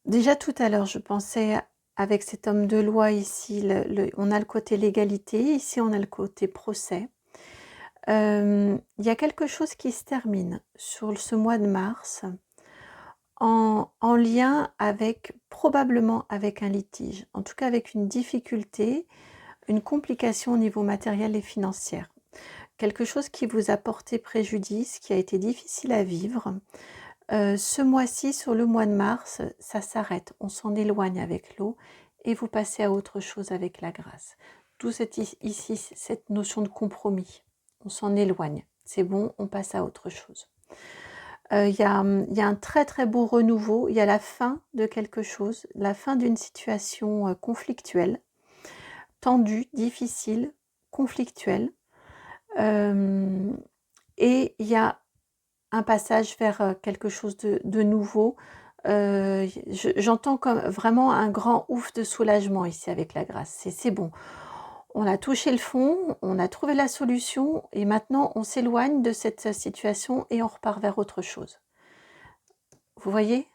Déjà tout à l'heure, je pensais avec cet homme de loi ici, on a le côté légalité, ici on a le côté procès. Il y a quelque chose qui se termine sur ce mois de mars en lien avec, probablement avec un litige, en tout cas avec une difficulté, une complication au niveau matériel et financier. Quelque chose qui vous a porté préjudice, qui a été difficile à vivre. Ce mois-ci, sur le mois de mars, ça s'arrête, on s'en éloigne avec l'eau et vous passez à autre chose avec la grâce. D'où ici cette notion de compromis, on s'en éloigne, c'est bon, on passe à autre chose. Il y a un très très beau renouveau, il y a la fin de quelque chose, la fin d'une situation conflictuelle, tendue, difficile, conflictuelle, et il y a un passage vers quelque chose de nouveau. J'entends comme vraiment un grand ouf de soulagement ici avec la grâce. C'est bon. On a touché le fond, on a trouvé la solution et maintenant on s'éloigne de cette situation et on repart vers autre chose. Vous voyez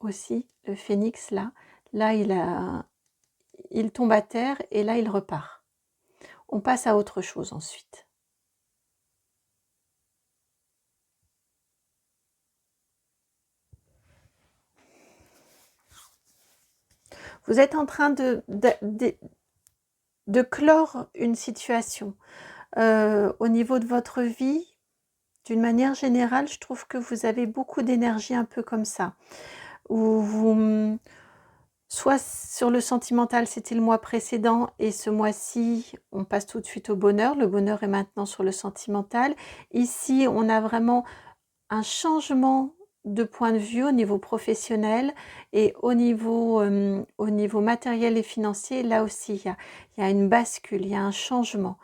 aussi le phénix là il tombe à terre et là il repart. On passe à autre chose ensuite. Vous êtes en train de clore une situation. Au niveau de votre vie, d'une manière générale, je trouve que vous avez beaucoup d'énergie un peu comme ça. Où vous, soit sur le sentimental, c'était le mois précédent et ce mois-ci, on passe tout de suite au bonheur. Le bonheur est maintenant sur le sentimental. Ici, on a vraiment un changement de point de vue au niveau professionnel et au niveau matériel et financier. Là aussi, il y a une bascule, il y a un changement.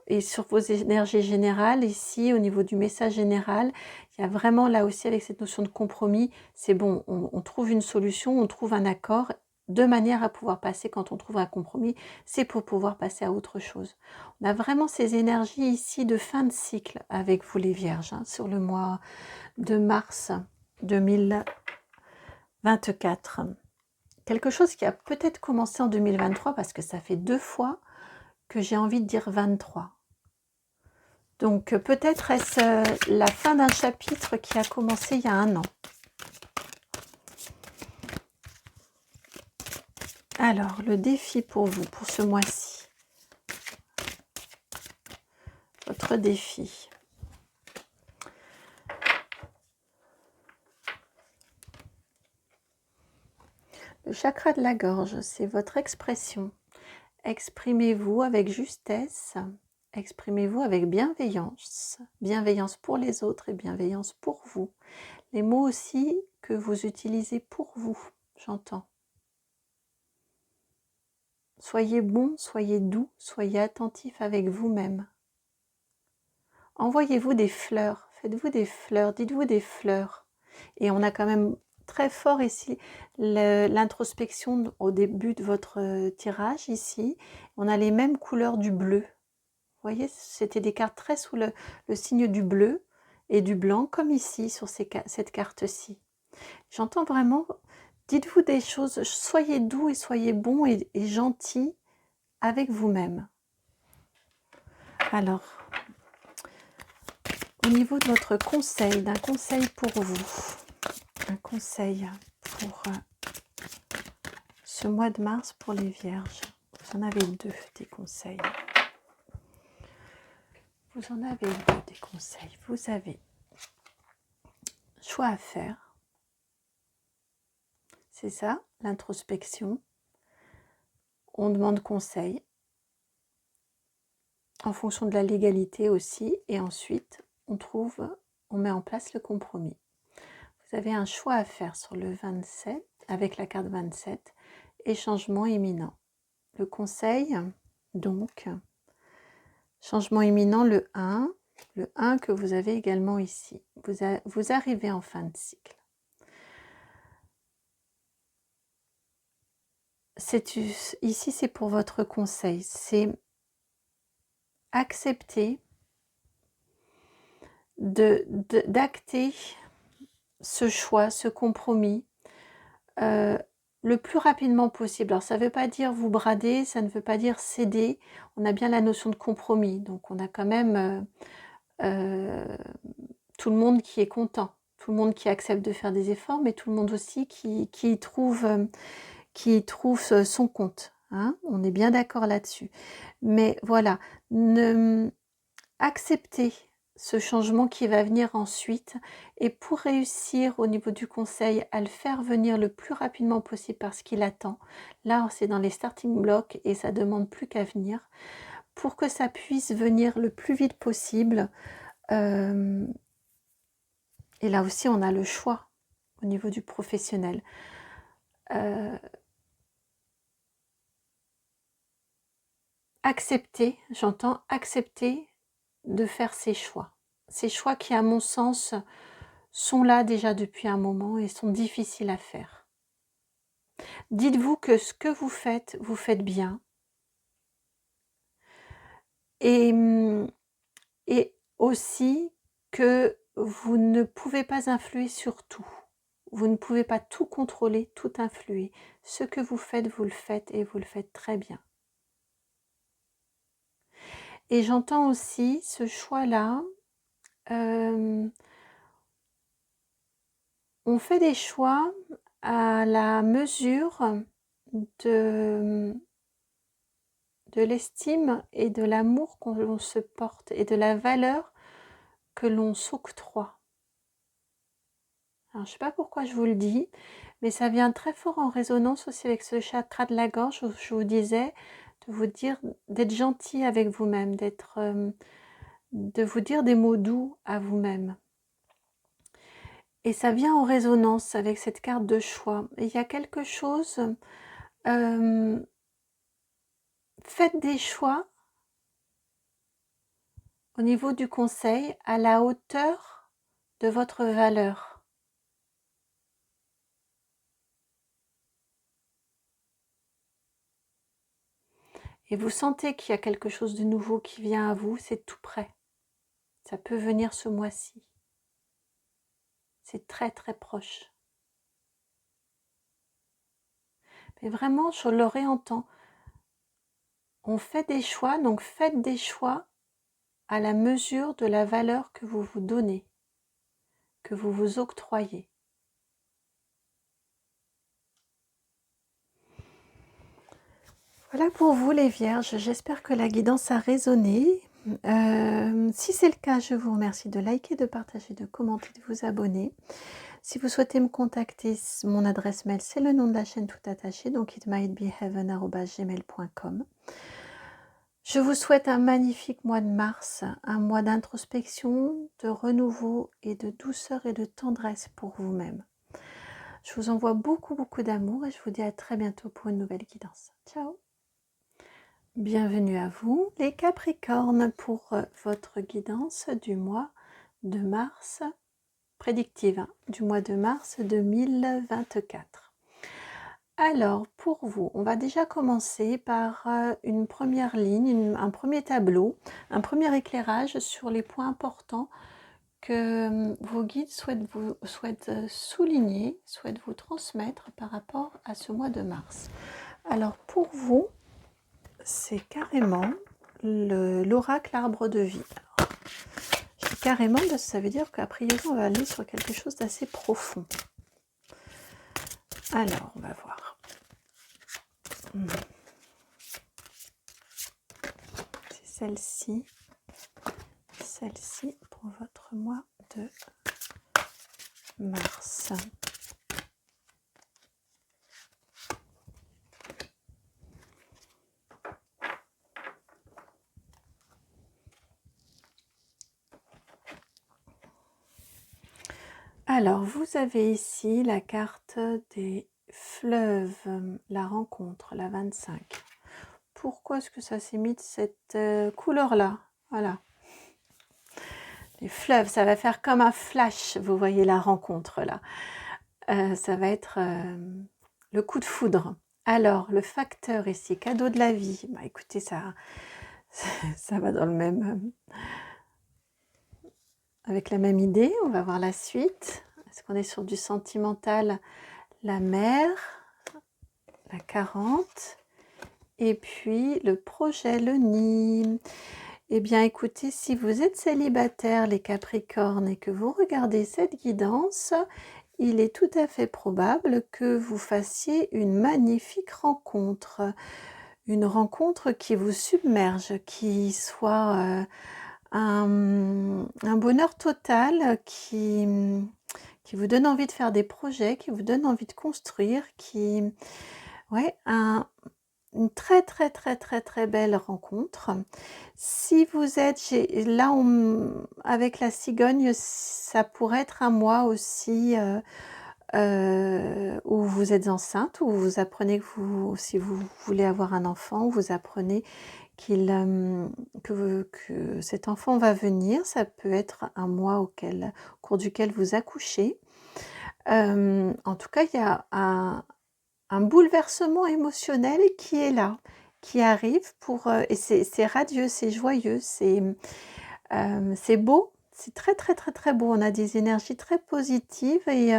Et sur vos énergies générales, ici, au niveau du message général, il y a vraiment là aussi avec cette notion de compromis, c'est bon, on trouve une solution, on trouve un accord, de manière à pouvoir passer, quand on trouve un compromis, c'est pour pouvoir passer à autre chose. On a vraiment ces énergies ici de fin de cycle avec vous les Vierges, hein, sur le mois de mars 2024. Quelque chose qui a peut-être commencé en 2023 parce que ça fait 2 fois que j'ai envie de dire 23. Donc peut-être est-ce la fin d'un chapitre qui a commencé il y a 1 an. Alors, le défi pour vous, pour ce mois-ci. Votre défi. Le chakra de la gorge, c'est votre expression. Exprimez-vous avec justesse. Exprimez-vous avec bienveillance. Bienveillance pour les autres et bienveillance pour vous. Les mots aussi que vous utilisez pour vous, j'entends. Soyez bon, soyez doux, soyez attentif avec vous-même. Envoyez-vous des fleurs, faites-vous des fleurs, dites-vous des fleurs. Et on a quand même très fort ici l'introspection au début de votre tirage ici. On a les mêmes couleurs du bleu. Vous voyez, c'était des cartes très sous le signe du bleu et du blanc, comme ici sur cette carte-ci. J'entends vraiment, dites-vous des choses, soyez doux et soyez bon et gentil avec vous-même. Alors, au niveau de votre conseil, d'un conseil pour vous, un conseil pour ce mois de mars pour les Vierges. Vous en avez 2 des conseils. Vous en avez 2 des conseils. Vous avez choix à faire. C'est ça, l'introspection. On demande conseil en fonction de la légalité aussi. Et ensuite, on met en place le compromis. Vous avez un choix à faire sur le 27, avec la carte 27, et changement imminent. Le conseil, donc, changement imminent, le 1 que vous avez également ici. Vous arrivez en fin de cycle. Ici, c'est pour votre conseil. C'est accepter d'acter ce choix, ce compromis, le plus rapidement possible. Alors ça ne veut pas dire vous brader, ça ne veut pas dire céder. On a bien la notion de compromis. Donc on a quand même tout le monde qui est content. Tout le monde qui accepte de faire des efforts, mais tout le monde aussi qui trouve son compte. Hein, on est bien d'accord là-dessus. Mais voilà, acceptez ce changement qui va venir ensuite, et pour réussir au niveau du conseil à le faire venir le plus rapidement possible parce qu'il attend, là c'est dans les starting blocks et ça demande plus qu'à venir, pour que ça puisse venir le plus vite possible. Et là aussi on a le choix au niveau du professionnel. Accepter, j'entends accepter de faire ces choix qui à mon sens sont là déjà depuis un moment et sont difficiles à faire. Dites-vous que ce que vous faites bien, et aussi que vous ne pouvez pas influer sur tout. Vous ne pouvez pas tout contrôler, tout influer. Ce que vous le faites et vous le faites très bien. Et j'entends aussi ce choix-là, on fait des choix à la mesure de l'estime et de l'amour qu'on se porte et de la valeur que l'on s'octroie. Alors, je ne sais pas pourquoi je vous le dis, mais ça vient très fort en résonance aussi avec ce chakra de la gorge où je vous disais de vous dire d'être gentil avec vous-même, de vous dire des mots doux à vous-même. Et ça vient en résonance avec cette carte de choix. Et il y a quelque chose, faites des choix au niveau du conseil à la hauteur de votre valeur. et vous sentez qu'il y a quelque chose de nouveau qui vient à vous, c'est tout près. Ça peut venir ce mois-ci. C'est très très proche. Mais vraiment, je le réentends. On fait des choix, donc faites des choix à la mesure de la valeur que vous vous donnez, que vous vous octroyez. Voilà pour vous les Vierges, j'espère que la guidance a résonné. Si c'est le cas, je vous remercie de liker, de partager, de commenter, de vous abonner. Si vous souhaitez me contacter, mon adresse mail, c'est le nom de la chaîne tout attaché, donc itmightbeheaven@gmail.com. Je vous souhaite un magnifique mois de mars, un mois d'introspection, de renouveau et de douceur et de tendresse pour vous-même. Je vous envoie beaucoup d'amour et je vous dis à très bientôt pour une nouvelle guidance. Ciao! Bienvenue à vous les Capricornes pour votre guidance du mois de mars, prédictive du mois de mars 2024. Alors pour vous, on va déjà commencer par une première ligne, un premier tableau, un premier éclairage sur les points importants que vos guides souhaitent souligner, souhaitent vous transmettre par rapport à ce mois de mars. Alors pour vous, c'est carrément l'oracle arbre de vie. Alors, je dis carrément parce que ça veut dire qu'a priori on va aller sur quelque chose d'assez profond. Alors on va voir. C'est celle-ci pour votre mois de mars. Alors, vous avez ici la carte des fleuves, la rencontre, la 25. Pourquoi est-ce que ça s'est mis de cette couleur-là? Voilà. Les fleuves, ça va faire comme un flash, vous voyez la rencontre là. Ça va être le coup de foudre. Alors, le facteur ici, cadeau de la vie. Bah, écoutez, ça va dans le même... avec la même idée, on va voir la suite. Est-ce qu'on est sur du sentimental? La mer, la 40, et puis le projet, le nid. Eh bien, écoutez, si vous êtes célibataire, les Capricornes, et que vous regardez cette guidance, il est tout à fait probable que vous fassiez une magnifique rencontre. Une rencontre qui vous submerge, qui soit un bonheur total, qui vous donne envie de faire des projets, qui vous donne envie de construire, ouais, une très belle rencontre. Si vous êtes là, avec la cigogne, ça pourrait être un mois aussi où vous êtes enceinte, où vous apprenez que si vous voulez avoir un enfant, vous apprenez que cet enfant va venir. Ça peut être un mois au cours duquel vous accouchez. En tout cas, il y a un bouleversement émotionnel qui est là, qui arrive et c'est radieux, c'est joyeux, c'est beau, c'est très beau. On a des énergies très positives et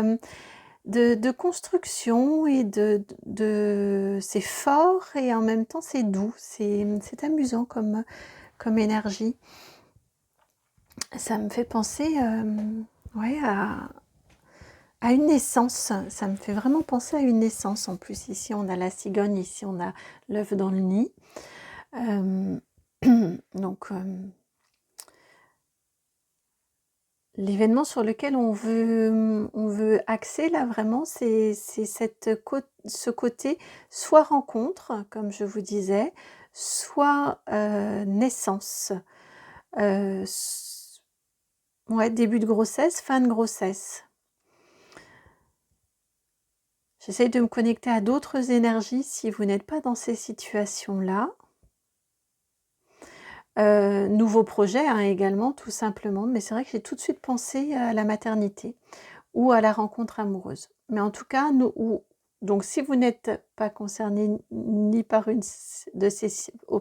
de construction, et c'est fort et en même temps c'est doux, c'est amusant comme énergie. Ça me fait penser ouais, à une naissance, ça me fait vraiment penser à une naissance. En plus, ici on a la cigogne, ici on a l'œuf dans le nid. Donc l'événement sur lequel on veut axer là vraiment, c'est ce côté soit rencontre, comme je vous disais, soit naissance. Ouais, début de grossesse, fin de grossesse. J'essaye de me connecter à d'autres énergies si vous n'êtes pas dans ces situations-là. Nouveau projet également, tout simplement, mais c'est vrai que j'ai tout de suite pensé à la maternité ou à la rencontre amoureuse. Mais en tout cas, Donc si vous n'êtes pas concerné ni par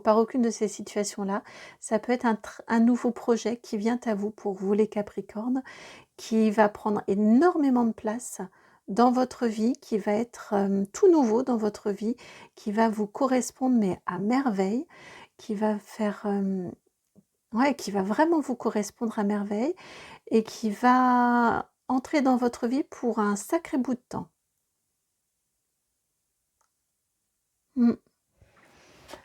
par aucune de ces situations-là, ça peut être un nouveau projet qui vient à vous pour vous les Capricornes, qui va prendre énormément de place dans votre vie, qui va être tout nouveau dans votre vie, qui va vous correspondre mais à merveille, qui va faire ouais, qui va vraiment vous correspondre à merveille et qui va entrer dans votre vie pour un sacré bout de temps. Mm.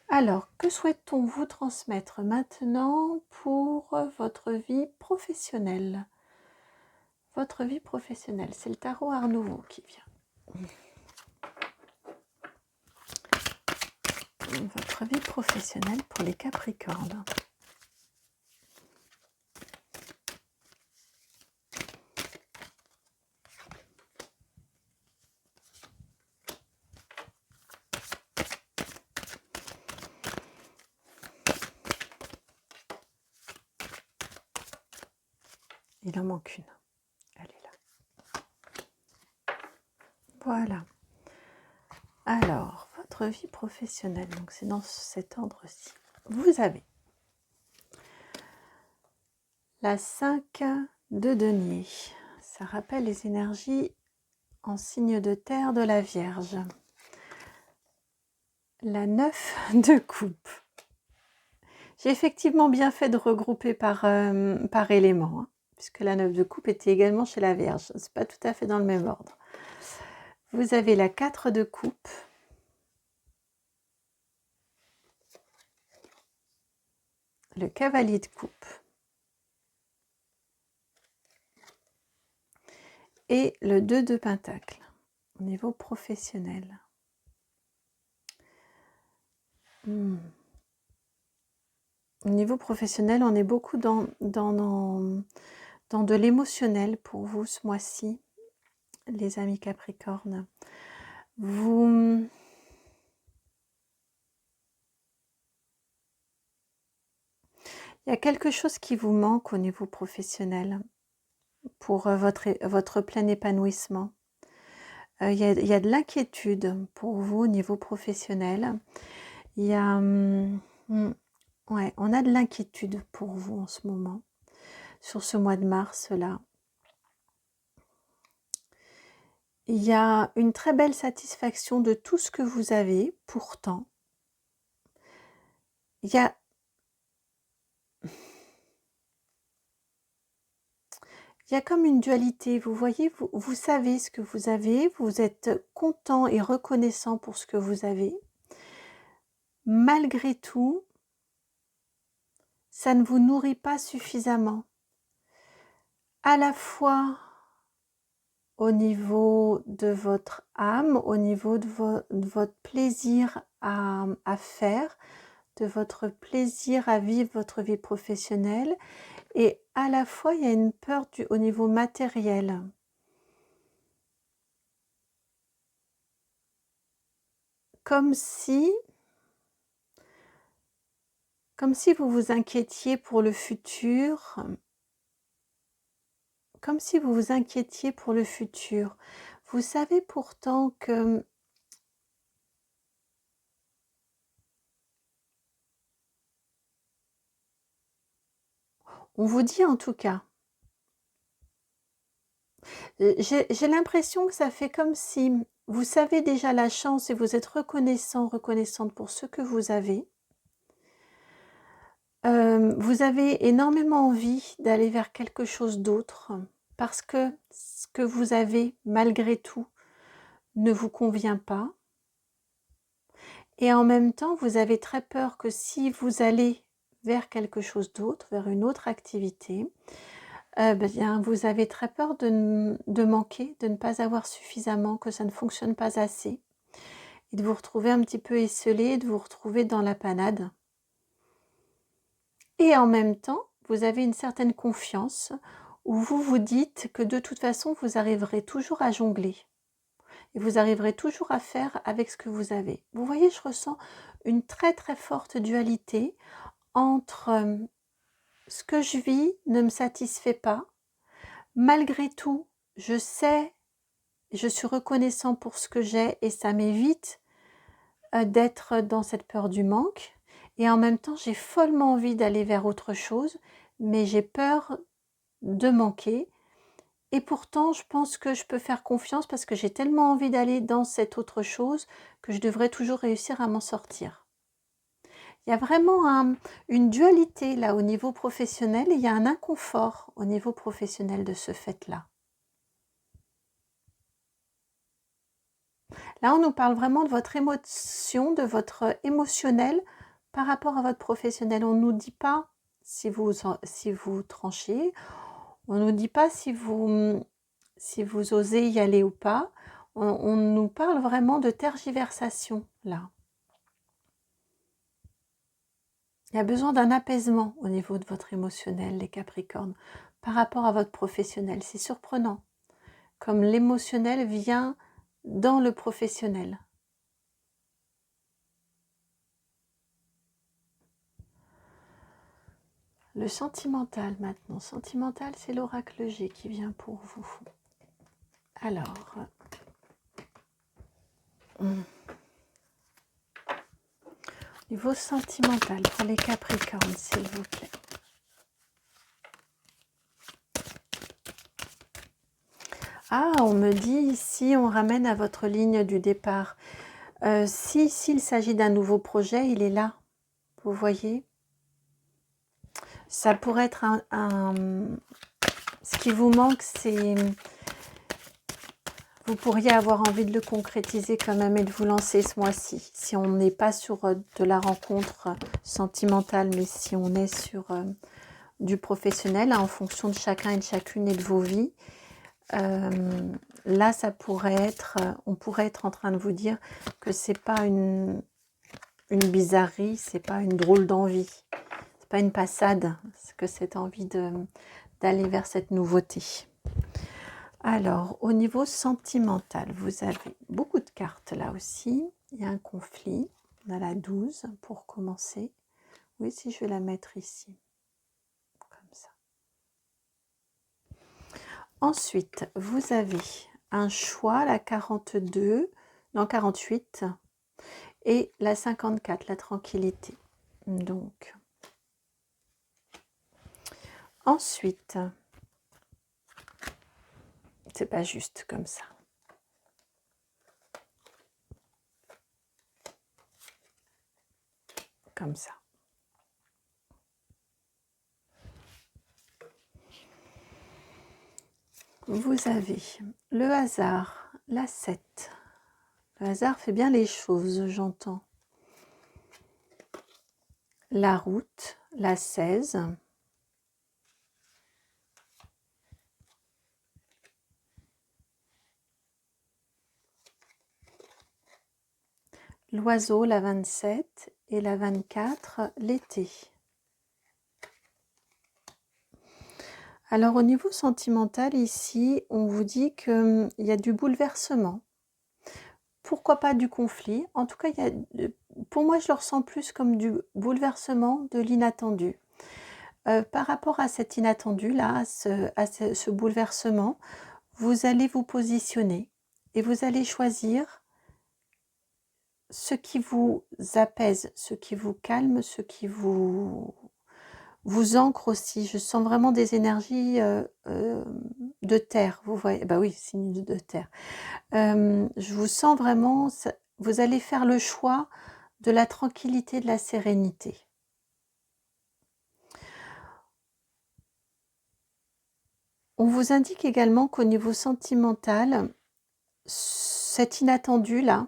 Alors, que souhaite-t-on vous transmettre maintenant pour votre vie professionnelle? Votre vie professionnelle, c'est le tarot Art Nouveau qui vient. Votre vie professionnelle pour les Capricornes. Il en manque une. Elle est là. Voilà. Alors, votre vie professionnelle, donc c'est dans cet ordre-ci. Vous avez la 5 de denier. Ça rappelle les énergies en signe de terre de la Vierge. La 9 de coupe. J'ai effectivement bien fait de regrouper par élément, hein, puisque la 9 de coupe était également chez la Vierge. C'est pas tout à fait dans le même ordre. Vous avez la 4 de coupe. Le cavalier de coupe. Et le 2 de pentacle, au niveau professionnel. Au niveau professionnel, on est beaucoup dans de l'émotionnel pour vous ce mois-ci, les amis Capricornes. Il y a quelque chose qui vous manque au niveau professionnel pour votre plein épanouissement. Il y a de l'inquiétude pour vous au niveau professionnel. Il y a... ouais, on a de l'inquiétude pour vous en ce moment, sur ce mois de mars-là. Il y a une très belle satisfaction de tout ce que vous avez, pourtant. Il y a comme une dualité, vous voyez, vous savez ce que vous avez, vous êtes content et reconnaissant pour ce que vous avez. Malgré tout, ça ne vous nourrit pas suffisamment. À la fois au niveau de votre âme, au niveau de votre plaisir à faire, de votre plaisir à vivre votre vie professionnelle, et à la fois il y a une peur au niveau matériel. Comme si vous vous inquiétiez pour le futur, comme si vous vous inquiétiez pour le futur. Vous savez pourtant que on vous dit en tout cas, j'ai l'impression que ça fait comme si vous savez déjà la chance et vous êtes reconnaissante pour ce que vous avez. Vous avez énormément envie d'aller vers quelque chose d'autre parce que ce que vous avez, malgré tout, ne vous convient pas. Et en même temps, vous avez très peur que si vous allez vers quelque chose d'autre, vers une autre activité, bien, vous avez très peur de manquer, de ne pas avoir suffisamment, que ça ne fonctionne pas assez, et de vous retrouver un petit peu esselé, de vous retrouver dans la panade. Et en même temps, vous avez une certaine confiance où vous vous dites que de toute façon, vous arriverez toujours à jongler. Et vous arriverez toujours à faire avec ce que vous avez. Vous voyez, je ressens une très très forte dualité entre ce que je vis ne me satisfait pas. Malgré tout, je sais, et je suis reconnaissant pour ce que j'ai et ça m'évite d'être dans cette peur du manque. Et en même temps, j'ai follement envie d'aller vers autre chose, mais j'ai peur de manquer. Et pourtant, je pense que je peux faire confiance parce que j'ai tellement envie d'aller dans cette autre chose que je devrais toujours réussir à m'en sortir. Il y a vraiment une dualité là au niveau professionnel et il y a un inconfort au niveau professionnel de ce fait-là. Là, on nous parle vraiment de votre émotion, de votre émotionnel par rapport à votre professionnel. On ne nous dit pas si vous tranchez, on ne nous dit pas si vous osez y aller ou pas. On nous parle vraiment de tergiversation, là. Il y a besoin d'un apaisement au niveau de votre émotionnel, les Capricornes, par rapport à votre professionnel. C'est surprenant, comme l'émotionnel vient dans le professionnel. Le sentimental maintenant. Sentimental, c'est l'oracle G qui vient pour vous. Alors, niveau sentimental pour les Capricornes, s'il vous plaît. Ah, on me dit ici, on ramène à votre ligne du départ. S'il s'agit d'un nouveau projet, il est là. Vous voyez? Ça pourrait être ce qui vous manque, c'est... Vous pourriez avoir envie de le concrétiser quand même et de vous lancer ce mois-ci. Si on n'est pas sur de la rencontre sentimentale, mais si on est sur du professionnel, en fonction de chacun et de chacune et de vos vies, là, ça pourrait être... on pourrait être en train de vous dire que c'est pas une bizarrerie, c'est pas une drôle d'envie. C'est pas une passade, c'est que cette envie d'aller vers cette nouveauté. Alors, au niveau sentimental, vous avez beaucoup de cartes là aussi. Il y a un conflit. On a la 12 pour commencer. Oui, si je vais la mettre ici. Comme ça. Ensuite, vous avez un choix, la 42, non 48, et la 54, la tranquillité. Donc, ensuite, c'est pas juste comme ça. Comme ça. Vous avez le hasard, la 7. Le hasard fait bien les choses, j'entends. La route, la 16. L'oiseau, la 27. Et la 24, l'été. Alors au niveau sentimental, ici, on vous dit qu'il y a du bouleversement. Pourquoi pas du conflit? En tout cas, pour moi, je le ressens plus comme du bouleversement, de l'inattendu. Par rapport à cet inattendu-là, à ce bouleversement, vous allez vous positionner et vous allez choisir ce qui vous apaise, ce qui vous calme, ce qui vous ancre aussi. Je sens vraiment des énergies de terre, vous voyez. Bah oui, signe de terre. Je vous sens vraiment, vous allez faire le choix de la tranquillité, de la sérénité. On vous indique également qu'au niveau sentimental, cet inattendu-là,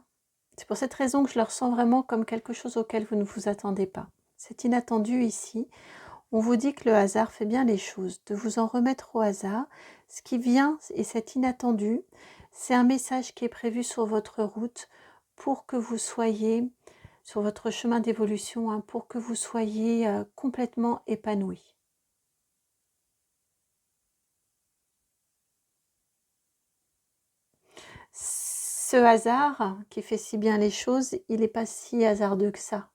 c'est pour cette raison que je le ressens vraiment comme quelque chose auquel vous ne vous attendez pas. Cet inattendu ici, on vous dit que le hasard fait bien les choses, de vous en remettre au hasard. Ce qui vient, et cet inattendu, c'est un message qui est prévu sur votre route pour que vous soyez, sur votre chemin d'évolution, hein, pour que vous soyez complètement épanoui. Ce hasard qui fait si bien les choses, il n'est pas si hasardeux que ça.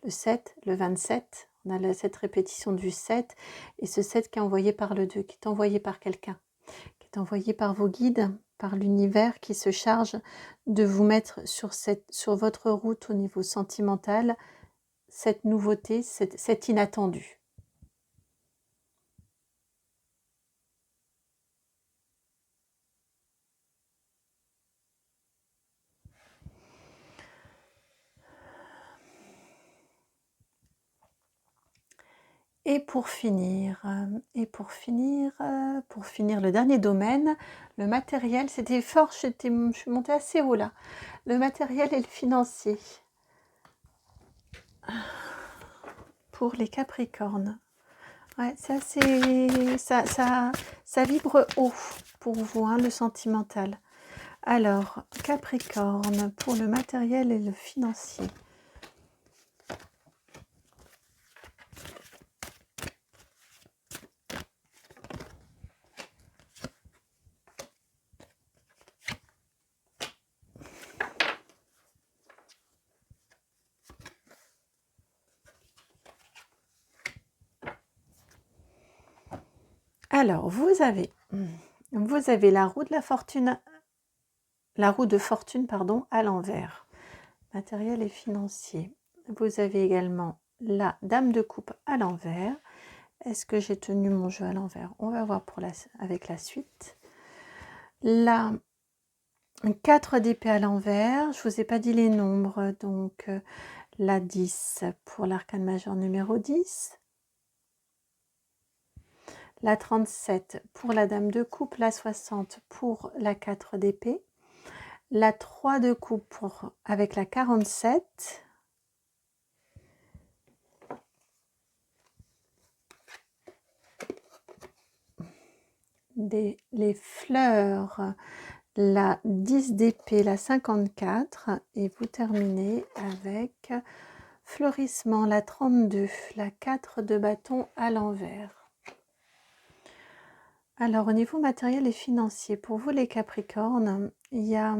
Le 7, le 27, on a cette répétition du 7, et ce 7 qui est envoyé par le 2, qui est envoyé par quelqu'un, qui est envoyé par vos guides, par l'univers qui se charge de vous mettre sur votre route au niveau sentimental, cette nouveauté, cet inattendu. Et pour finir, le dernier domaine, le matériel, c'était fort, je suis montée assez haut là. Le matériel et le financier. Pour les Capricornes. Ouais, c'est assez, ça vibre haut pour vous, hein, le sentimental. Alors, Capricorne, pour le matériel et le financier. Alors, vous avez la roue de la fortune, pardon, à l'envers. Matériel et financier. Vous avez également la dame de coupe à l'envers. Est-ce que j'ai tenu mon jeu à l'envers? On va voir avec la suite. La 4 d'épée à l'envers. Je ne vous ai pas dit les nombres. Donc, la 10 pour l'arcane majeur numéro 10. La 37 pour la dame de coupe. La 60 pour la 4 d'épée. La 3 de coupe avec la 47. Les fleurs, la 10 d'épée, la 54. Et vous terminez avec fleurissement, la 32, la 4 de bâton à l'envers. Alors, au niveau matériel et financier, pour vous les Capricornes, il y a...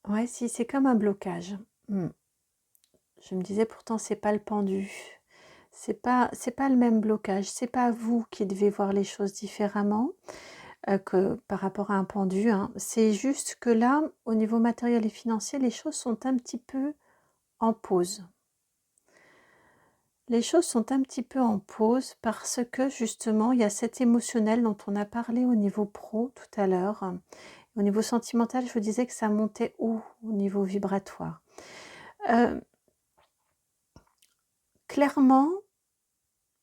Ouais, si, c'est comme un blocage. Je me disais pourtant, c'est pas le pendu. C'est pas le même blocage. C'est pas vous qui devez voir les choses différemment que par rapport à un pendu. Hein. C'est juste que là, au niveau matériel et financier, les choses sont un petit peu en pause. Les choses sont un petit peu en pause parce que justement, il y a cet émotionnel dont on a parlé au niveau pro tout à l'heure. Au niveau sentimental, je vous disais que ça montait haut au niveau vibratoire. Clairement,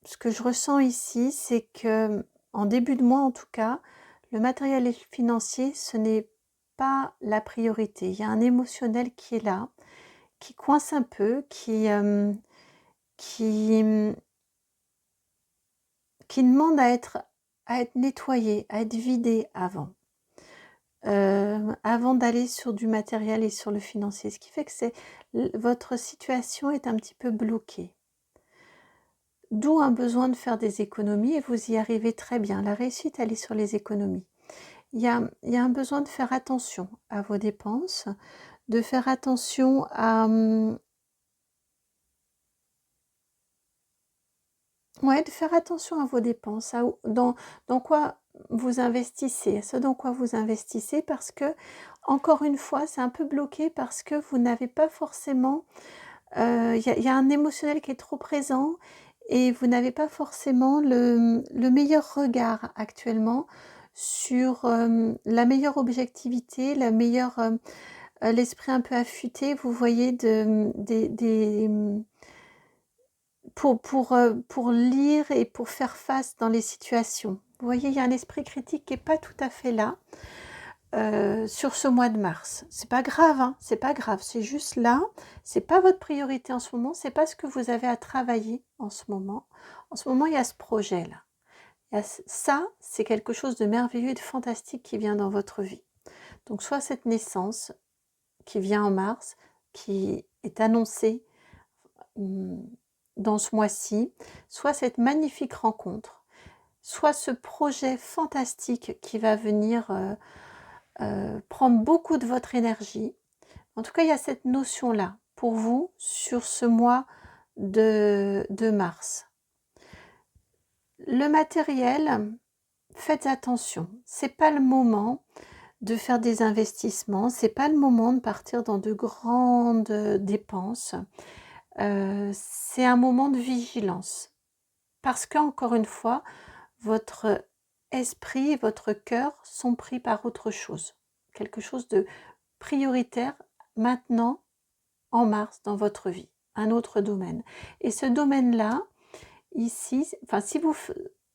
ce que je ressens ici, c'est que en début de mois en tout cas, le matériel financier, ce n'est pas la priorité. Il y a un émotionnel qui est là, qui coince un peu, qui demande à être nettoyé, à être vidé avant. Avant d'aller sur du matériel et sur le financier. Ce qui fait que votre situation est un petit peu bloquée. D'où un besoin de faire des économies et vous y arrivez très bien. La réussite, elle est sur les économies. Il y a un besoin de faire attention à vos dépenses, de faire attention à... Ouais, de faire attention à vos dépenses, dans quoi vous investissez, ce dans quoi vous investissez, parce que, encore une fois, c'est un peu bloqué parce que vous n'avez pas forcément... Il y a un émotionnel qui est trop présent et vous n'avez pas forcément le meilleur regard actuellement sur la meilleure objectivité, l'esprit un peu affûté, vous voyez, pour lire et pour faire face dans les situations. Vous voyez, il y a un esprit critique qui n'est pas tout à fait là sur ce mois de mars. C'est pas grave, hein, c'est pas grave, c'est juste là, c'est pas votre priorité en ce moment, c'est pas ce que vous avez à travailler en ce moment. En ce moment, il y a ce projet-là. Ça, c'est quelque chose de merveilleux et de fantastique qui vient dans votre vie. Donc, soit cette naissance qui vient en mars, qui est annoncée dans ce mois-ci, soit cette magnifique rencontre, soit ce projet fantastique qui va venir prendre beaucoup de votre énergie. En tout cas, il y a cette notion-là pour vous sur ce mois de mars. Le matériel, faites attention, c'est pas le moment de faire des investissements, c'est pas le moment de partir dans de grandes dépenses. C'est un moment de vigilance parce qu'encore une fois, votre esprit et votre cœur sont pris par autre chose, quelque chose de prioritaire maintenant en mars dans votre vie, un autre domaine. Et ce domaine-là, ici, enfin si vous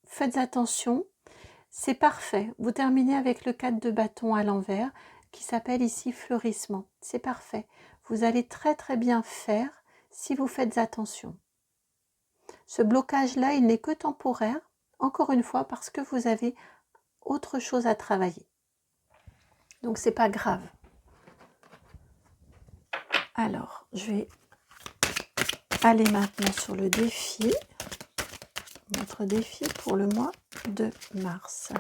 faites attention, c'est parfait. Vous terminez avec le 4 de bâton à l'envers qui s'appelle ici fleurissement. C'est parfait. Vous allez très très bien faire si vous faites attention. Ce blocage-là, il n'est que temporaire, encore une fois, parce que vous avez autre chose à travailler. Donc c'est pas grave. Alors, je vais aller maintenant sur le défi. Votre défi pour le mois de mars.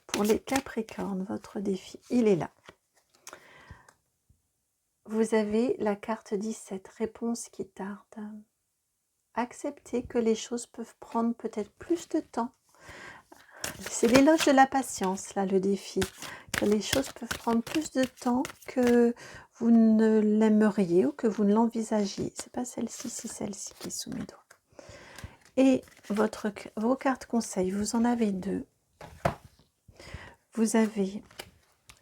Pour les Capricornes, votre défi, il est là. Vous avez la carte 17, réponse qui tarde. Acceptez que les choses peuvent prendre peut-être plus de temps. C'est l'éloge de la patience, là, le défi. Que les choses peuvent prendre plus de temps que vous ne l'aimeriez ou que vous ne l'envisagiez. C'est pas celle-ci, c'est celle-ci qui est sous mes doigts. Et vos cartes conseils, vous en avez deux. Vous avez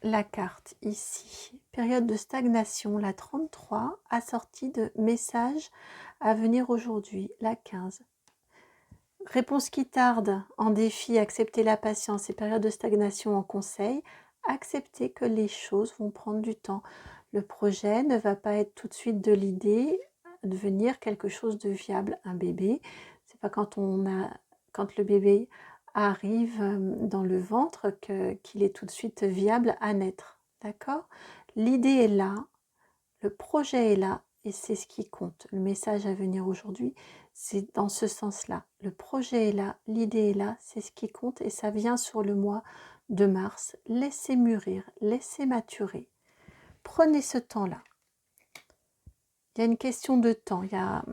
la carte ici, période de stagnation, la 33, assortie de messages à venir aujourd'hui, la 15. Réponse qui tarde en défi, accepter la patience et période de stagnation en conseil, accepter que les choses vont prendre du temps. Le projet ne va pas être tout de suite de l'idée, devenir quelque chose de viable, un bébé. C'est pas quand le bébé arrive dans le ventre qu'il est tout de suite viable à naître. D'accord? L'idée est là, le projet est là et c'est ce qui compte. Le message à venir aujourd'hui, c'est dans ce sens-là. Le projet est là, l'idée est là, c'est ce qui compte et ça vient sur le mois de mars. Laissez mûrir, laissez maturer. Prenez ce temps-là. Il y a une question de temps.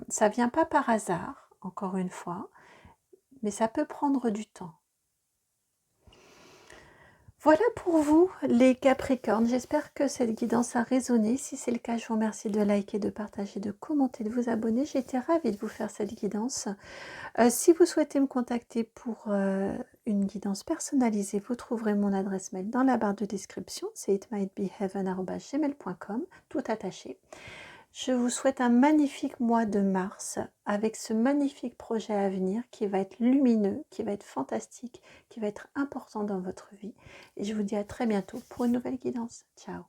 Ça ne vient pas par hasard, encore une fois, mais ça peut prendre du temps. Voilà pour vous les Capricornes, j'espère que cette guidance a résonné. Si c'est le cas, je vous remercie de liker, de partager, de commenter, de vous abonner. J'ai été ravie de vous faire cette guidance. Si vous souhaitez me contacter pour une guidance personnalisée, vous trouverez mon adresse mail dans la barre de description, c'est itmightbeheaven@gmail.com, tout attaché. Je vous souhaite un magnifique mois de mars avec ce magnifique projet à venir qui va être lumineux, qui va être fantastique, qui va être important dans votre vie. Et je vous dis à très bientôt pour une nouvelle guidance. Ciao!